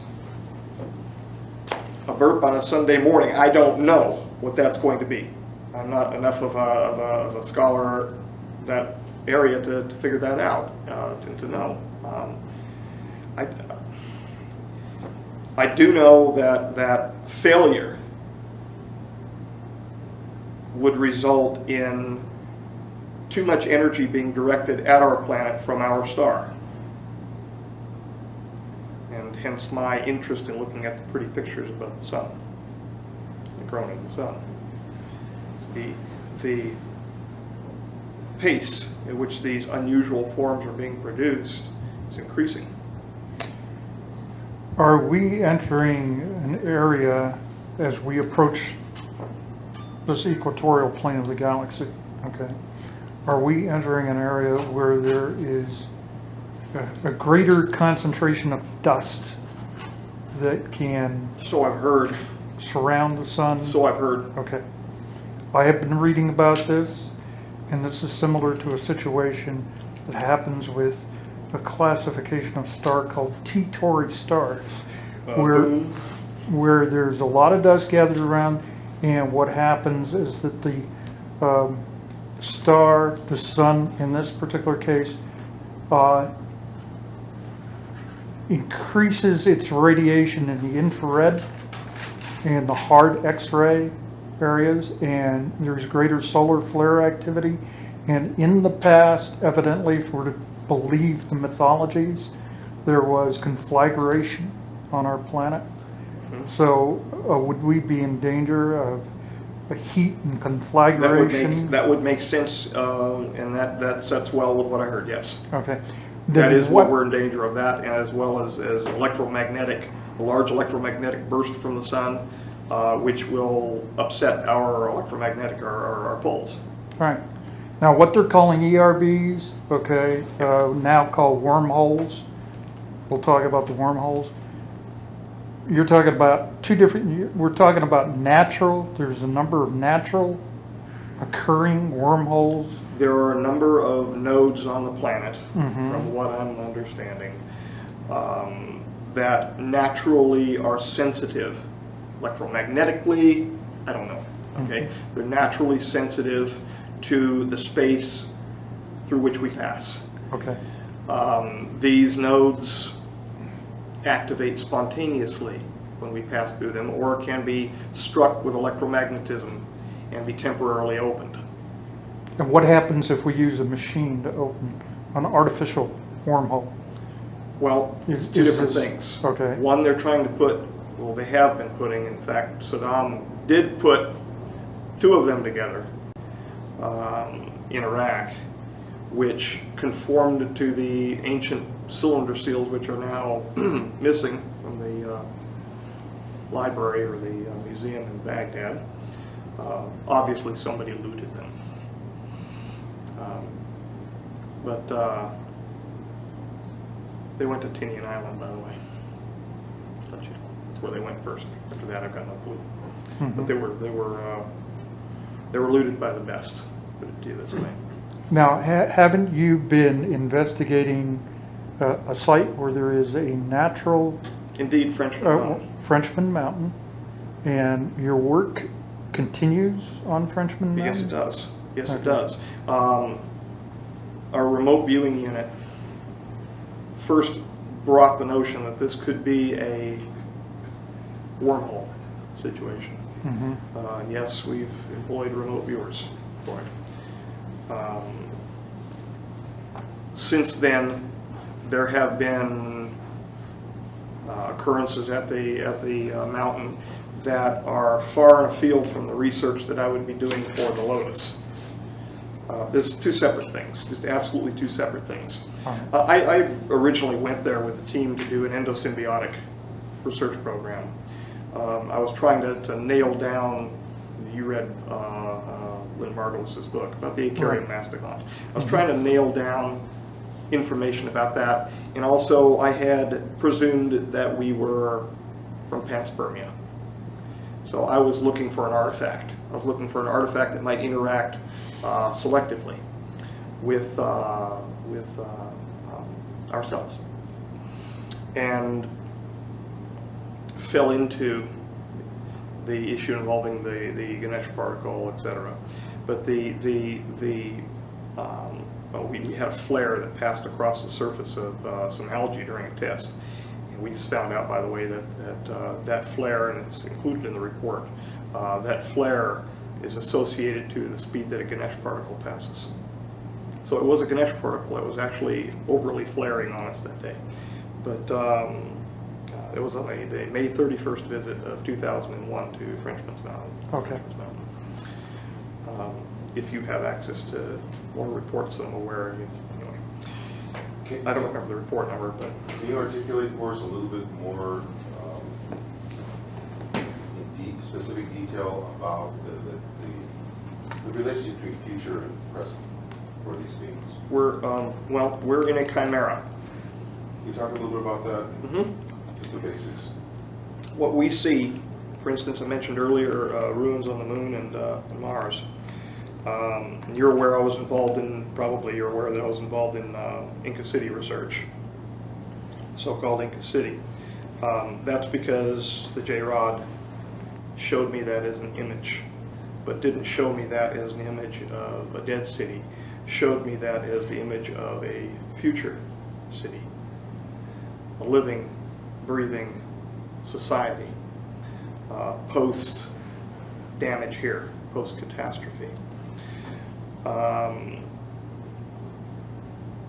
a burp on a Sunday morning. I don't know what that's going to be. I'm not enough of a scholar in that area to figure that out, to know. I do know that failure would result in too much energy being directed at our planet from our star. And hence my interest in looking at the pretty pictures about the sun, the corona of the sun. It's the pace at which these unusual forms are being produced is increasing. Are we entering an area as we approach this equatorial plane of the galaxy? Okay. Are we entering an area where there is a greater concentration of dust that can So I've heard. surround the sun? So I've heard. Okay. I have been reading about this, and this is similar to a situation that happens with a classification of star called T-Tauri stars, where there's a lot of dust gathered around, and what happens is that the star, the sun in this particular case, increases its radiation in the infrared and the hard X-ray areas, and there's greater solar flare activity. And in the past, evidently, if we're to believe the mythologies, there was conflagration on our planet. So would we be in danger of a heat and conflagration? That would make sense, and that sets well with what I heard, yes. Okay. That Then is what we're in danger of, that, as well as a large electromagnetic burst from the sun, which will upset our electromagnetic, our poles. Right. Now, what they're calling ERBs, okay, now called wormholes. We'll talk about the wormholes. You're talking about two different, we're talking about natural, there's a number of natural occurring wormholes. There are a number of nodes on the planet, from what I'm understanding, that naturally are sensitive electromagnetically. I don't know. Okay, they're naturally sensitive to the space through which we pass. Okay. These nodes activate spontaneously when we pass through them, or can be struck with electromagnetism and be temporarily opened. And what happens if we use a machine to open an artificial wormhole? Well, it's two different things. Okay. One, they're trying to put, well, they have been putting, in fact, Saddam did put two of them together in Iraq, which conformed to the ancient cylinder seals, which are now missing from the library or the museum in Baghdad. Obviously, somebody looted them. But they went to Tinian Island, by the way. Let you know. It's That's where they went first. After that, I've got no clue. But they were looted by the best. Put it to you this way. Now, haven't you been investigating a site where there is a natural Indeed, Frenchman Mountain. Frenchman Mountain, and your work continues on Frenchman Mountain? Yes, it does. Yes, Okay. it does. Our remote viewing unit first brought the notion that this could be a wormhole situation. And yes, we've employed remote viewers for it. Since then, there have been occurrences at the mountain that are far and afield from the research that I would be doing for the Lotus. There's two separate things, just absolutely two separate things. I originally went there with a team to do an endosymbiotic research program. I was trying to nail down, you read Lynn Margulis's book about the Acarian mastodon. I was trying to nail down information about that, and also I had presumed that we were from panspermia. So I was looking for an artifact. I was looking for an artifact that might interact selectively with ourselves, and fell into the issue involving the Ganesh particle, etc. But we had a flare that passed across the surface of some algae during a test. And we just found out, by the way, that flare, and it's included in the report, that flare is associated to the speed that a Ganesh particle passes. So it was a Ganesh particle. It was actually overly flaring on us that day. But it was on the May 31st visit of 2001 to Frenchman's Mountain. Okay. Frenchman's Mountain. If you have access to more reports than I'm aware of, anyway. I don't remember the report number, but. Can you articulate for us a little bit more in specific detail about the relationship between future and present for these beings? We're in a chimera. Can you talk a little bit about that? Just the basics. What we see, for instance, I mentioned earlier ruins on the moon and Mars. You're aware I was involved in, probably you're aware that I was involved in Inca City research, so-called Inca City. That's because the JRod showed me that as an image, but didn't show me that as an image of a dead city, showed me that as the image of a future city, a living, breathing society, post-damage here, post-catastrophe.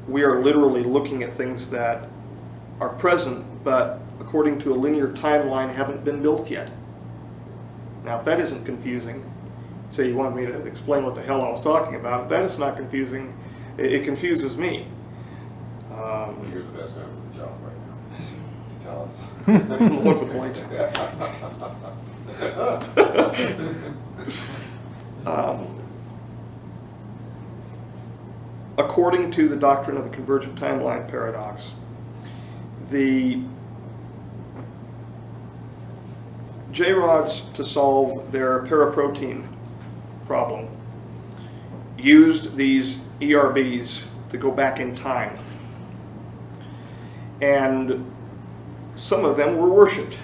We are literally looking at things that are present, but according to a linear timeline, haven't been built yet. Now, if that isn't confusing, say you want me to explain what the hell I was talking about, if that is not confusing, it confuses me. You're the best guy for the job right now. Tell us. Look with the lights. According to the doctrine of the convergent timeline paradox, the JRods, to solve their paraprotein problem, used these ERBs to go back in time. And some of them were worshipped.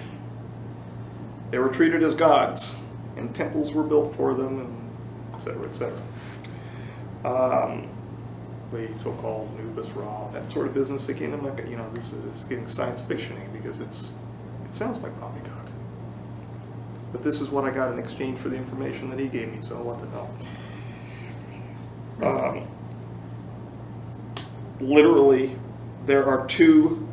They were treated as gods, and temples were built for them, and et cetera, et cetera. The so-called Nubis Ra, that sort of business. Again, I'm not, this is getting science fictiony because it sounds like poppycock. But this is what I got in exchange for the information that he gave me, so what the hell. Literally, there are two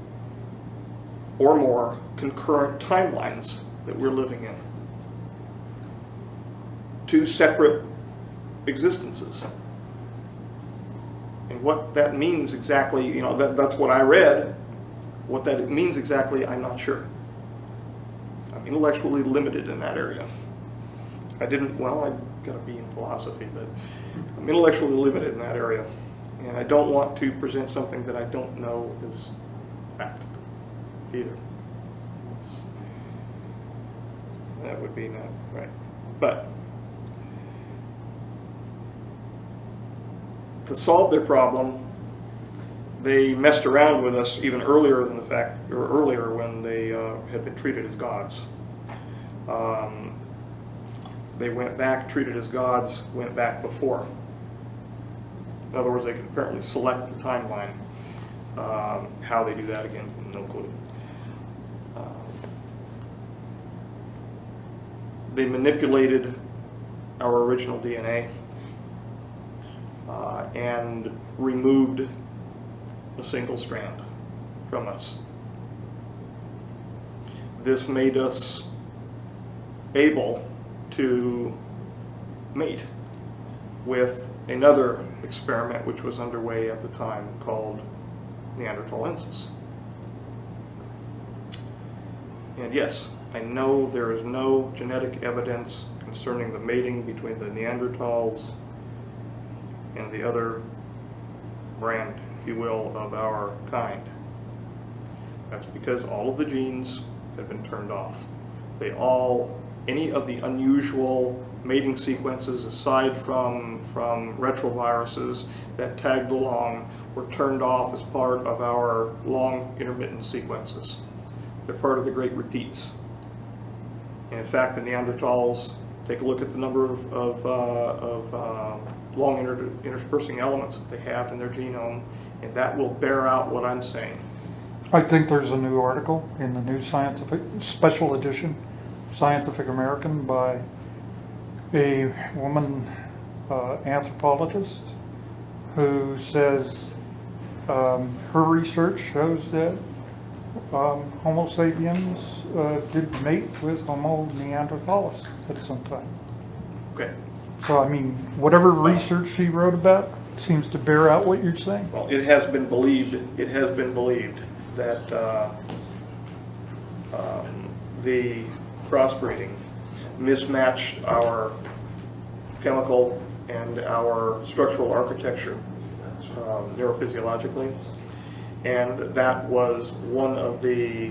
or more concurrent timelines that we're living in. Two separate existences. And what that means exactly, that's what I read. What that means exactly, I'm not sure. I'm intellectually limited in that area. I've got to be in philosophy, but I'm intellectually limited in that area. And I don't want to present something that I don't know is fact either. That would be not right. But to solve their problem, they messed around with us even earlier than earlier when they had been treated as gods. They went back, treated as gods, went back before. In other words, they could apparently select the timeline. How they do that, again, no clue. They manipulated our original DNA and removed a single strand from us. This made us able to mate with another experiment which was underway at the time called Neanderthalensis. And yes, I know there is no genetic evidence concerning the mating between the Neanderthals and the other brand, if you will, of our kind. That's because all of the genes have been turned off. Any of the unusual mating sequences aside from retroviruses that tagged along were turned off as part of our long intermittent sequences. They're part of the great repeats. And in fact, the Neanderthals, take a look at the number of long interspersing elements that they have in their genome, and that will bear out what I'm saying. I think there's a new article in the new scientific special edition, Scientific American, by a woman anthropologist who says her research shows that Homo sapiens did mate with Homo neanderthalis at some time. Okay. So, I mean, whatever research she wrote about seems to bear out what you're saying. Well, it has been believed that the crossbreeding mismatched our chemical and our structural architecture neurophysiologically, and that was one of the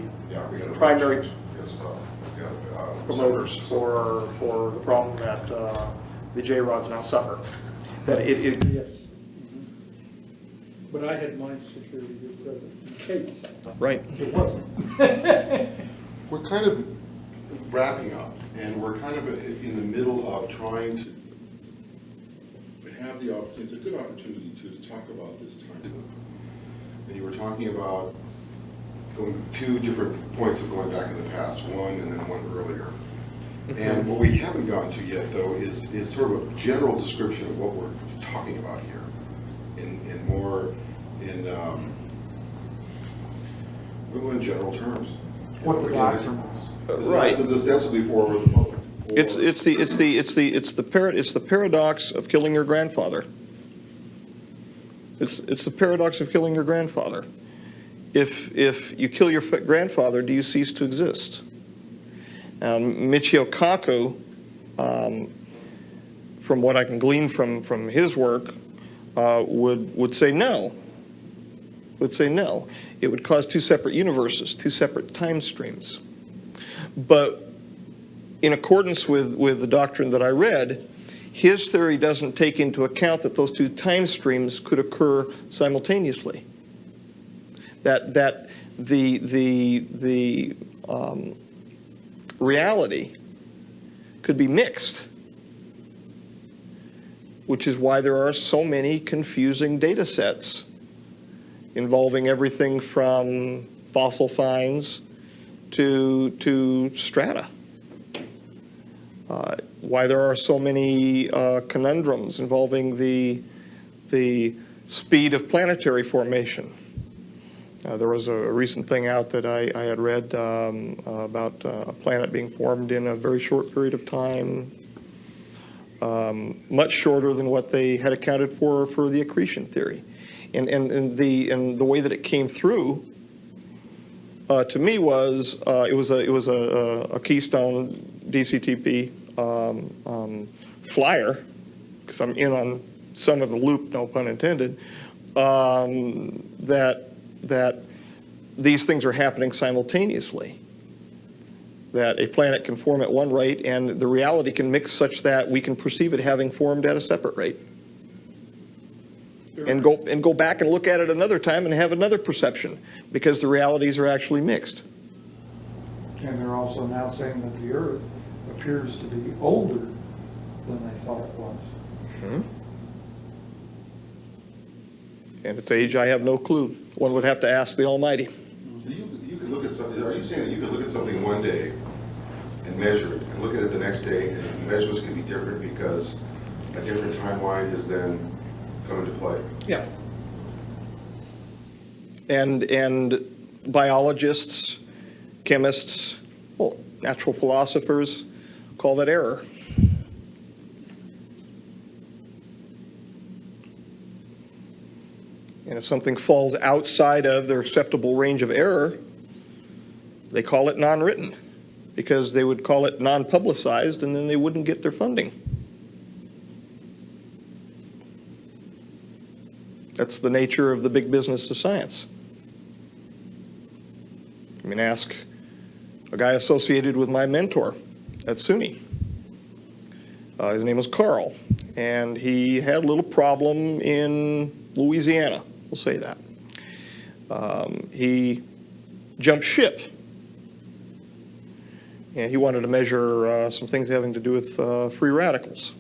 primary promoters for the problem that the JRods now suffer. That Yes. But I had mine security present in case right. it wasn't. We're kind of wrapping up, and we're kind of in the middle of trying to have the opportunity. It's a good opportunity to talk about this time. And you were talking about two different points of going back in the past, one and then one earlier. And what we haven't gotten to yet, though, is sort of a general description of what we're talking about here, in general terms. What the doctrine is. Right. This is ostensibly for the public. It's the paradox of killing your grandfather. It's the paradox of killing your grandfather. If you kill your grandfather, do you cease to exist? Michio Kaku, from what I can glean from his work, would say no. Would say no. It would cause two separate universes, two separate time streams. But in accordance with the doctrine that I read, his theory doesn't take into account that those two time streams could occur simultaneously. That the reality could be mixed, which is why there are so many confusing data sets involving everything from fossil finds to strata. Why there are so many conundrums involving the speed of planetary formation. There was a recent thing out that I had read about a planet being formed in a very short period of time, much shorter than what they had accounted for the accretion theory. And the way that it came through to me was it was a Keystone DCTP flyer, because I'm in on some of the loop, no pun intended, that these things are happening simultaneously. that a planet can form at one rate and the reality can mix such that we can perceive it having formed at a separate rate. And go back and look at it another time and have another perception, because the realities are actually mixed. And they're also now saying that the Earth appears to be older than they thought it was. Mm-hmm. And its age, I have no clue. One would have to ask the Almighty. You could look at something, are you saying that you could look at something one day and measure it, and look at it the next day, and the measurements can be different because a different timeline is then come into play? Yeah. And biologists, chemists, well, natural philosophers call that error. And if something falls outside of their acceptable range of error, they call it non-written, because they would call it non-publicized, and then they wouldn't get their funding. That's the nature of the big business of science. I mean, ask a guy associated with my mentor at SUNY. His name was Carl, and he had a little problem in Louisiana, we'll say that. He jumped ship, and he wanted to measure some things having to do with free radicals.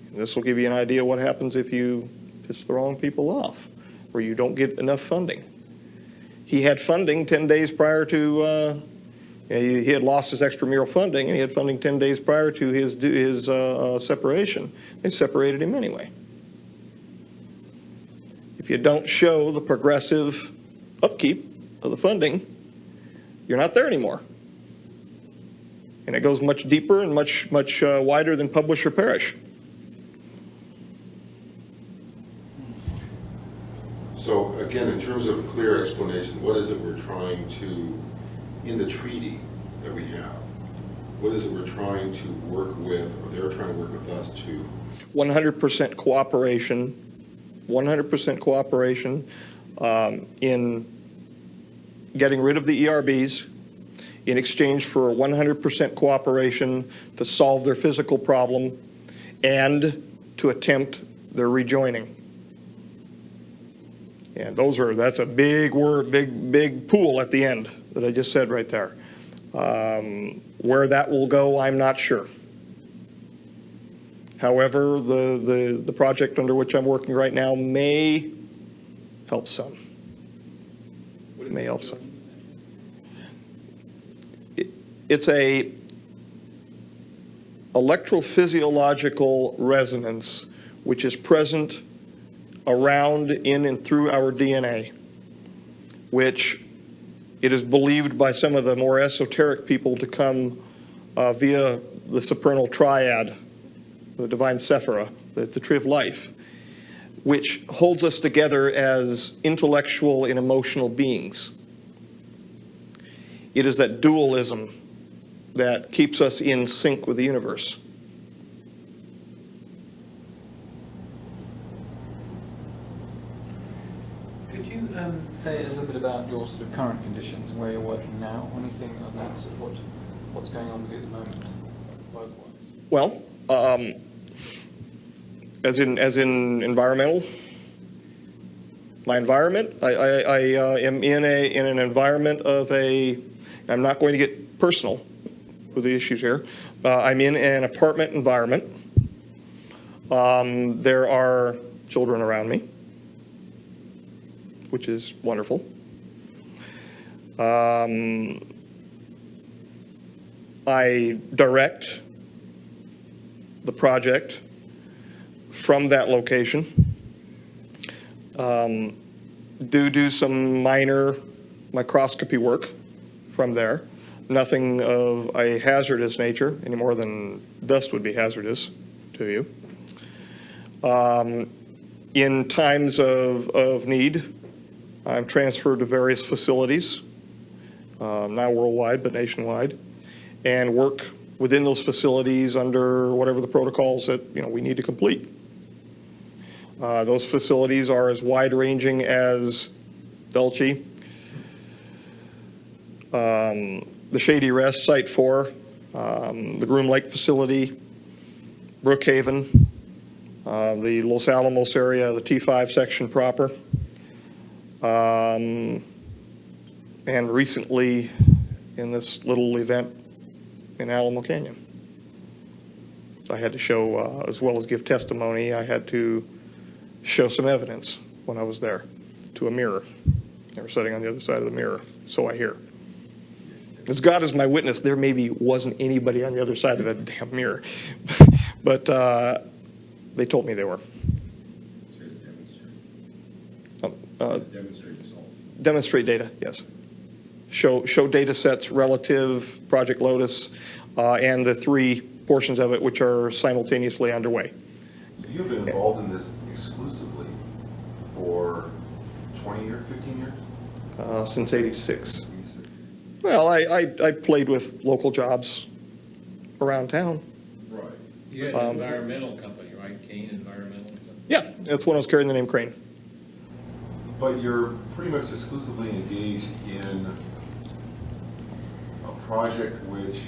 And this will give you an idea what happens if you piss the wrong people off, or you don't get enough funding. He had funding 10 days prior to, he had lost his extramural funding, and he had funding 10 days prior to his separation. They separated him anyway. If you don't show the progressive upkeep of the funding, you're not there anymore. And it goes much deeper and much wider than publish or perish. So again, in terms of clear explanation, what is it we're trying to, in the treaty that we have, what is it we're trying to work with, or they're trying to work with us to? 100% cooperation, 100% cooperation in getting rid of the ERBs in exchange for 100% cooperation to solve their physical problem and to attempt their rejoining. And that's a big word, big pool at the end that I just said right there. Where that will go, I'm not sure. However, the project under which I'm working right now may help some. May help some. It's a electrophysiological resonance which is present around, in, and through our DNA, which it is believed by some of the more esoteric people to come via the supernal triad, the divine Sephira, the tree of life, which holds us together as intellectual and emotional beings. It is that dualism that keeps us in sync with the universe. Could you say a little bit about your sort of current conditions and where you're working now? Anything of that sort of what's going on with you at the moment, work-wise? Well, as in environmental, my environment, I am in an environment of I'm not going to get personal with the issues here. I'm in an apartment environment. There are children around me, which is wonderful. I direct the project from that location. Do some minor microscopy work from there. Nothing of a hazardous nature, any more than dust would be hazardous to you. In times of need, I'm transferred to various facilities, not worldwide, but nationwide, and work within those facilities under whatever the protocols that we need to complete. Those facilities are as wide-ranging as Dulce. the Shady Rest, Site 4, the Groom Lake facility, Brookhaven, the Los Alamos area, the T5 section proper, and recently in this little event in Alamo Canyon. So I had to show, as well as give testimony, I had to show some evidence when I was there to a mirror. They were sitting on the other side of the mirror, so I hear. As God is my witness, there maybe wasn't anybody on the other side of that damn mirror. But they told me they were. Demonstrate results. Demonstrate data, yes. Show data sets relative, Project Lotus, and the 3 portions of it which are simultaneously underway. So you've been involved in this exclusively for 20 years, 15 years? Since '86. Well, I played with local jobs around town. Right. You had an environmental company, right? Kane Environmental? Yeah, that's when I was carrying the name Crane. But you're pretty much exclusively engaged in a project which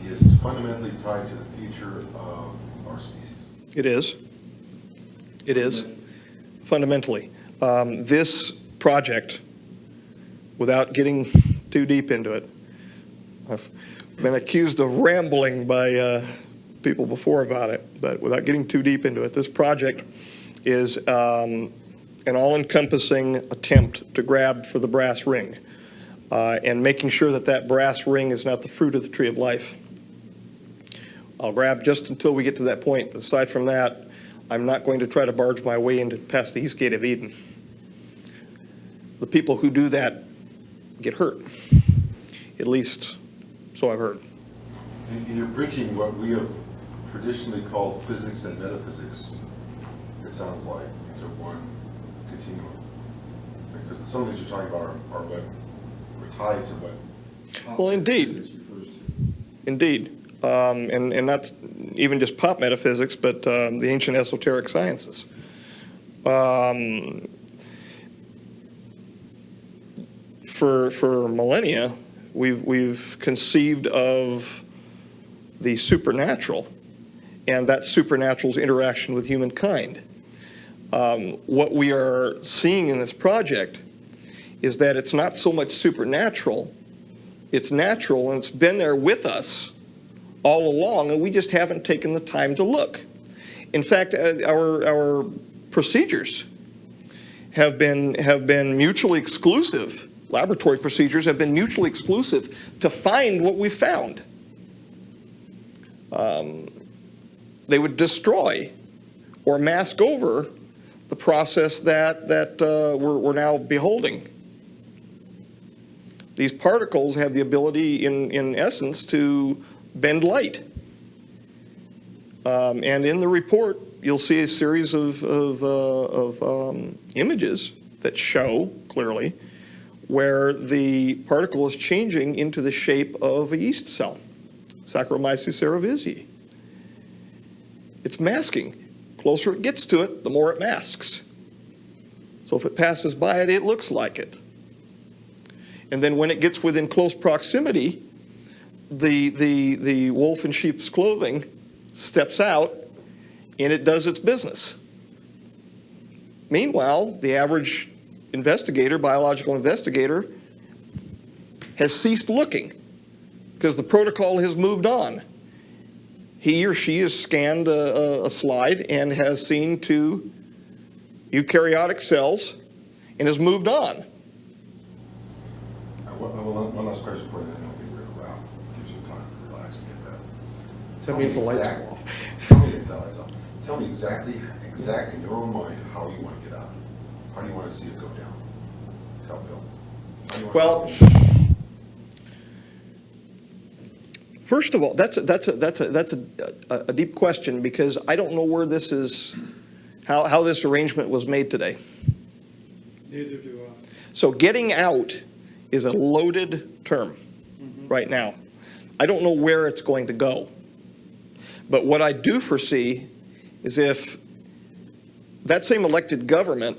is fundamentally tied to the future of our species. It is. It is, fundamentally. This project, without getting too deep into it, I've been accused of rambling by people before about it, but without getting too deep into it, this project is an all-encompassing attempt to grab for the brass ring and making sure that that brass ring is not the fruit of the tree of life. I'll grab just until we get to that point. Aside from that, I'm not going to try to barge my way into past the East Gate of Eden. The people who do that get hurt, at least so I've heard. And you're bridging what we have traditionally called physics and metaphysics, it sounds like, into one continuum. Because some of the things you're talking about are what are tied to what Well, indeed. physics refers to. Indeed. And not even just pop metaphysics, but the ancient esoteric sciences. For millennia, we've conceived of the supernatural and that supernatural's interaction with humankind. What we are seeing in this project is that it's not so much supernatural, it's natural, and it's been there with us all along, and we just haven't taken the time to look. In fact, our procedures have been mutually exclusive. Laboratory procedures have been mutually exclusive to find what we found. They would destroy or mask over the process that we're now beholding. These particles have the ability, in essence, to bend light. And in the report, you'll see a series of images that show clearly where the particle is changing into the shape of a yeast cell, Saccharomyces cerevisiae. It's masking. Closer it gets to it, the more it masks. So if it passes by it, it looks like it. And then when it gets within close proximity, the wolf in sheep's clothing steps out and it does its business. Meanwhile, the average investigator, biological investigator, has ceased looking because the protocol has moved on. He or she has scanned a slide and has seen 2 eukaryotic cells and has moved on. One last question for you, then I'll be real wrap. Gives you time to relax and get better. That means the lights go off. Tell me exactly in your own mind how you want to get out. How do you want to see it go down? Tell Bill. How do you want to see it go down? First of all, that's a deep question because I don't know where this is, how this arrangement was made today. Neither do I. So getting out is a loaded term right now. I don't know where it's going to go. But what I do foresee is if that same elected government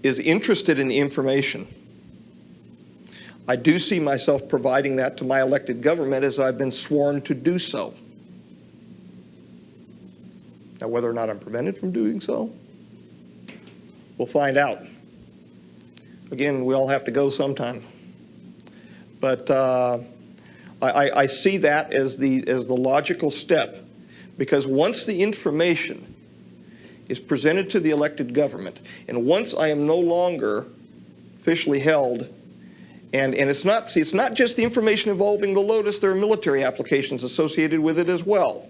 is interested in the information, I do see myself providing that to my elected government as I've been sworn to do so. Now, whether or not I'm prevented from doing so, we'll find out. Again, we all have to go sometime. But I see that as the logical step, because once the information is presented to the elected government, and once I am no longer officially held, and it's not just the information involving the Lotus, there are military applications associated with it as well,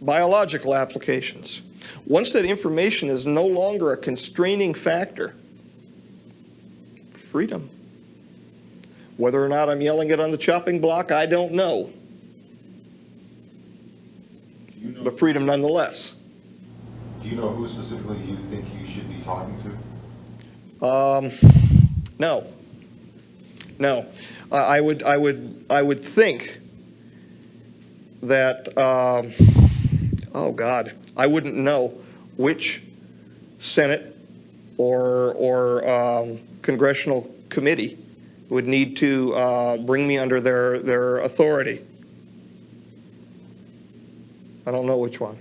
biological applications. Once that information is no longer a constraining factor, freedom. Whether or not I'm yelling it on the chopping block, I don't know. But freedom nonetheless. Do you know who specifically you think you should be talking to? No. No. I would think that, oh God, I wouldn't know which Senate or congressional committee would need to bring me under their authority. I don't know which one.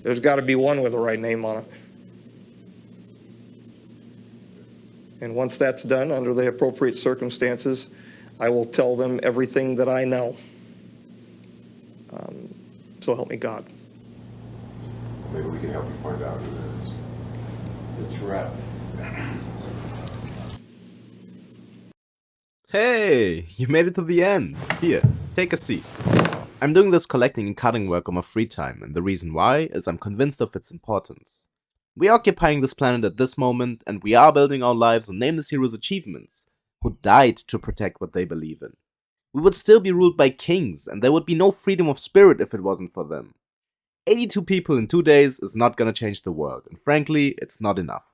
There's got to be one with the right name on it. And once that's done, under the appropriate circumstances, I will tell them everything that I know. So help me God. Maybe we can help you find out who that is. It's wrap. Hey, you made it to the end. Here, take a seat. I'm doing this collecting and cutting work on my free time, and the reason why is I'm convinced of its importance. We are occupying this planet at this moment, and we are building our lives on nameless heroes' achievements, who died to protect what they believe in. We would still be ruled by kings, and there would be no freedom of spirit if it wasn't for them. 82 people in 2 days is not gonna change the world, and frankly, it's not enough.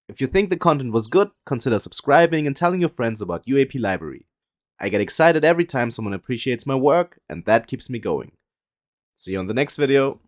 If you think the content was good, consider subscribing and telling your friends about UAP Library. I get excited every time someone appreciates my work, and that keeps me going. See you on the next video.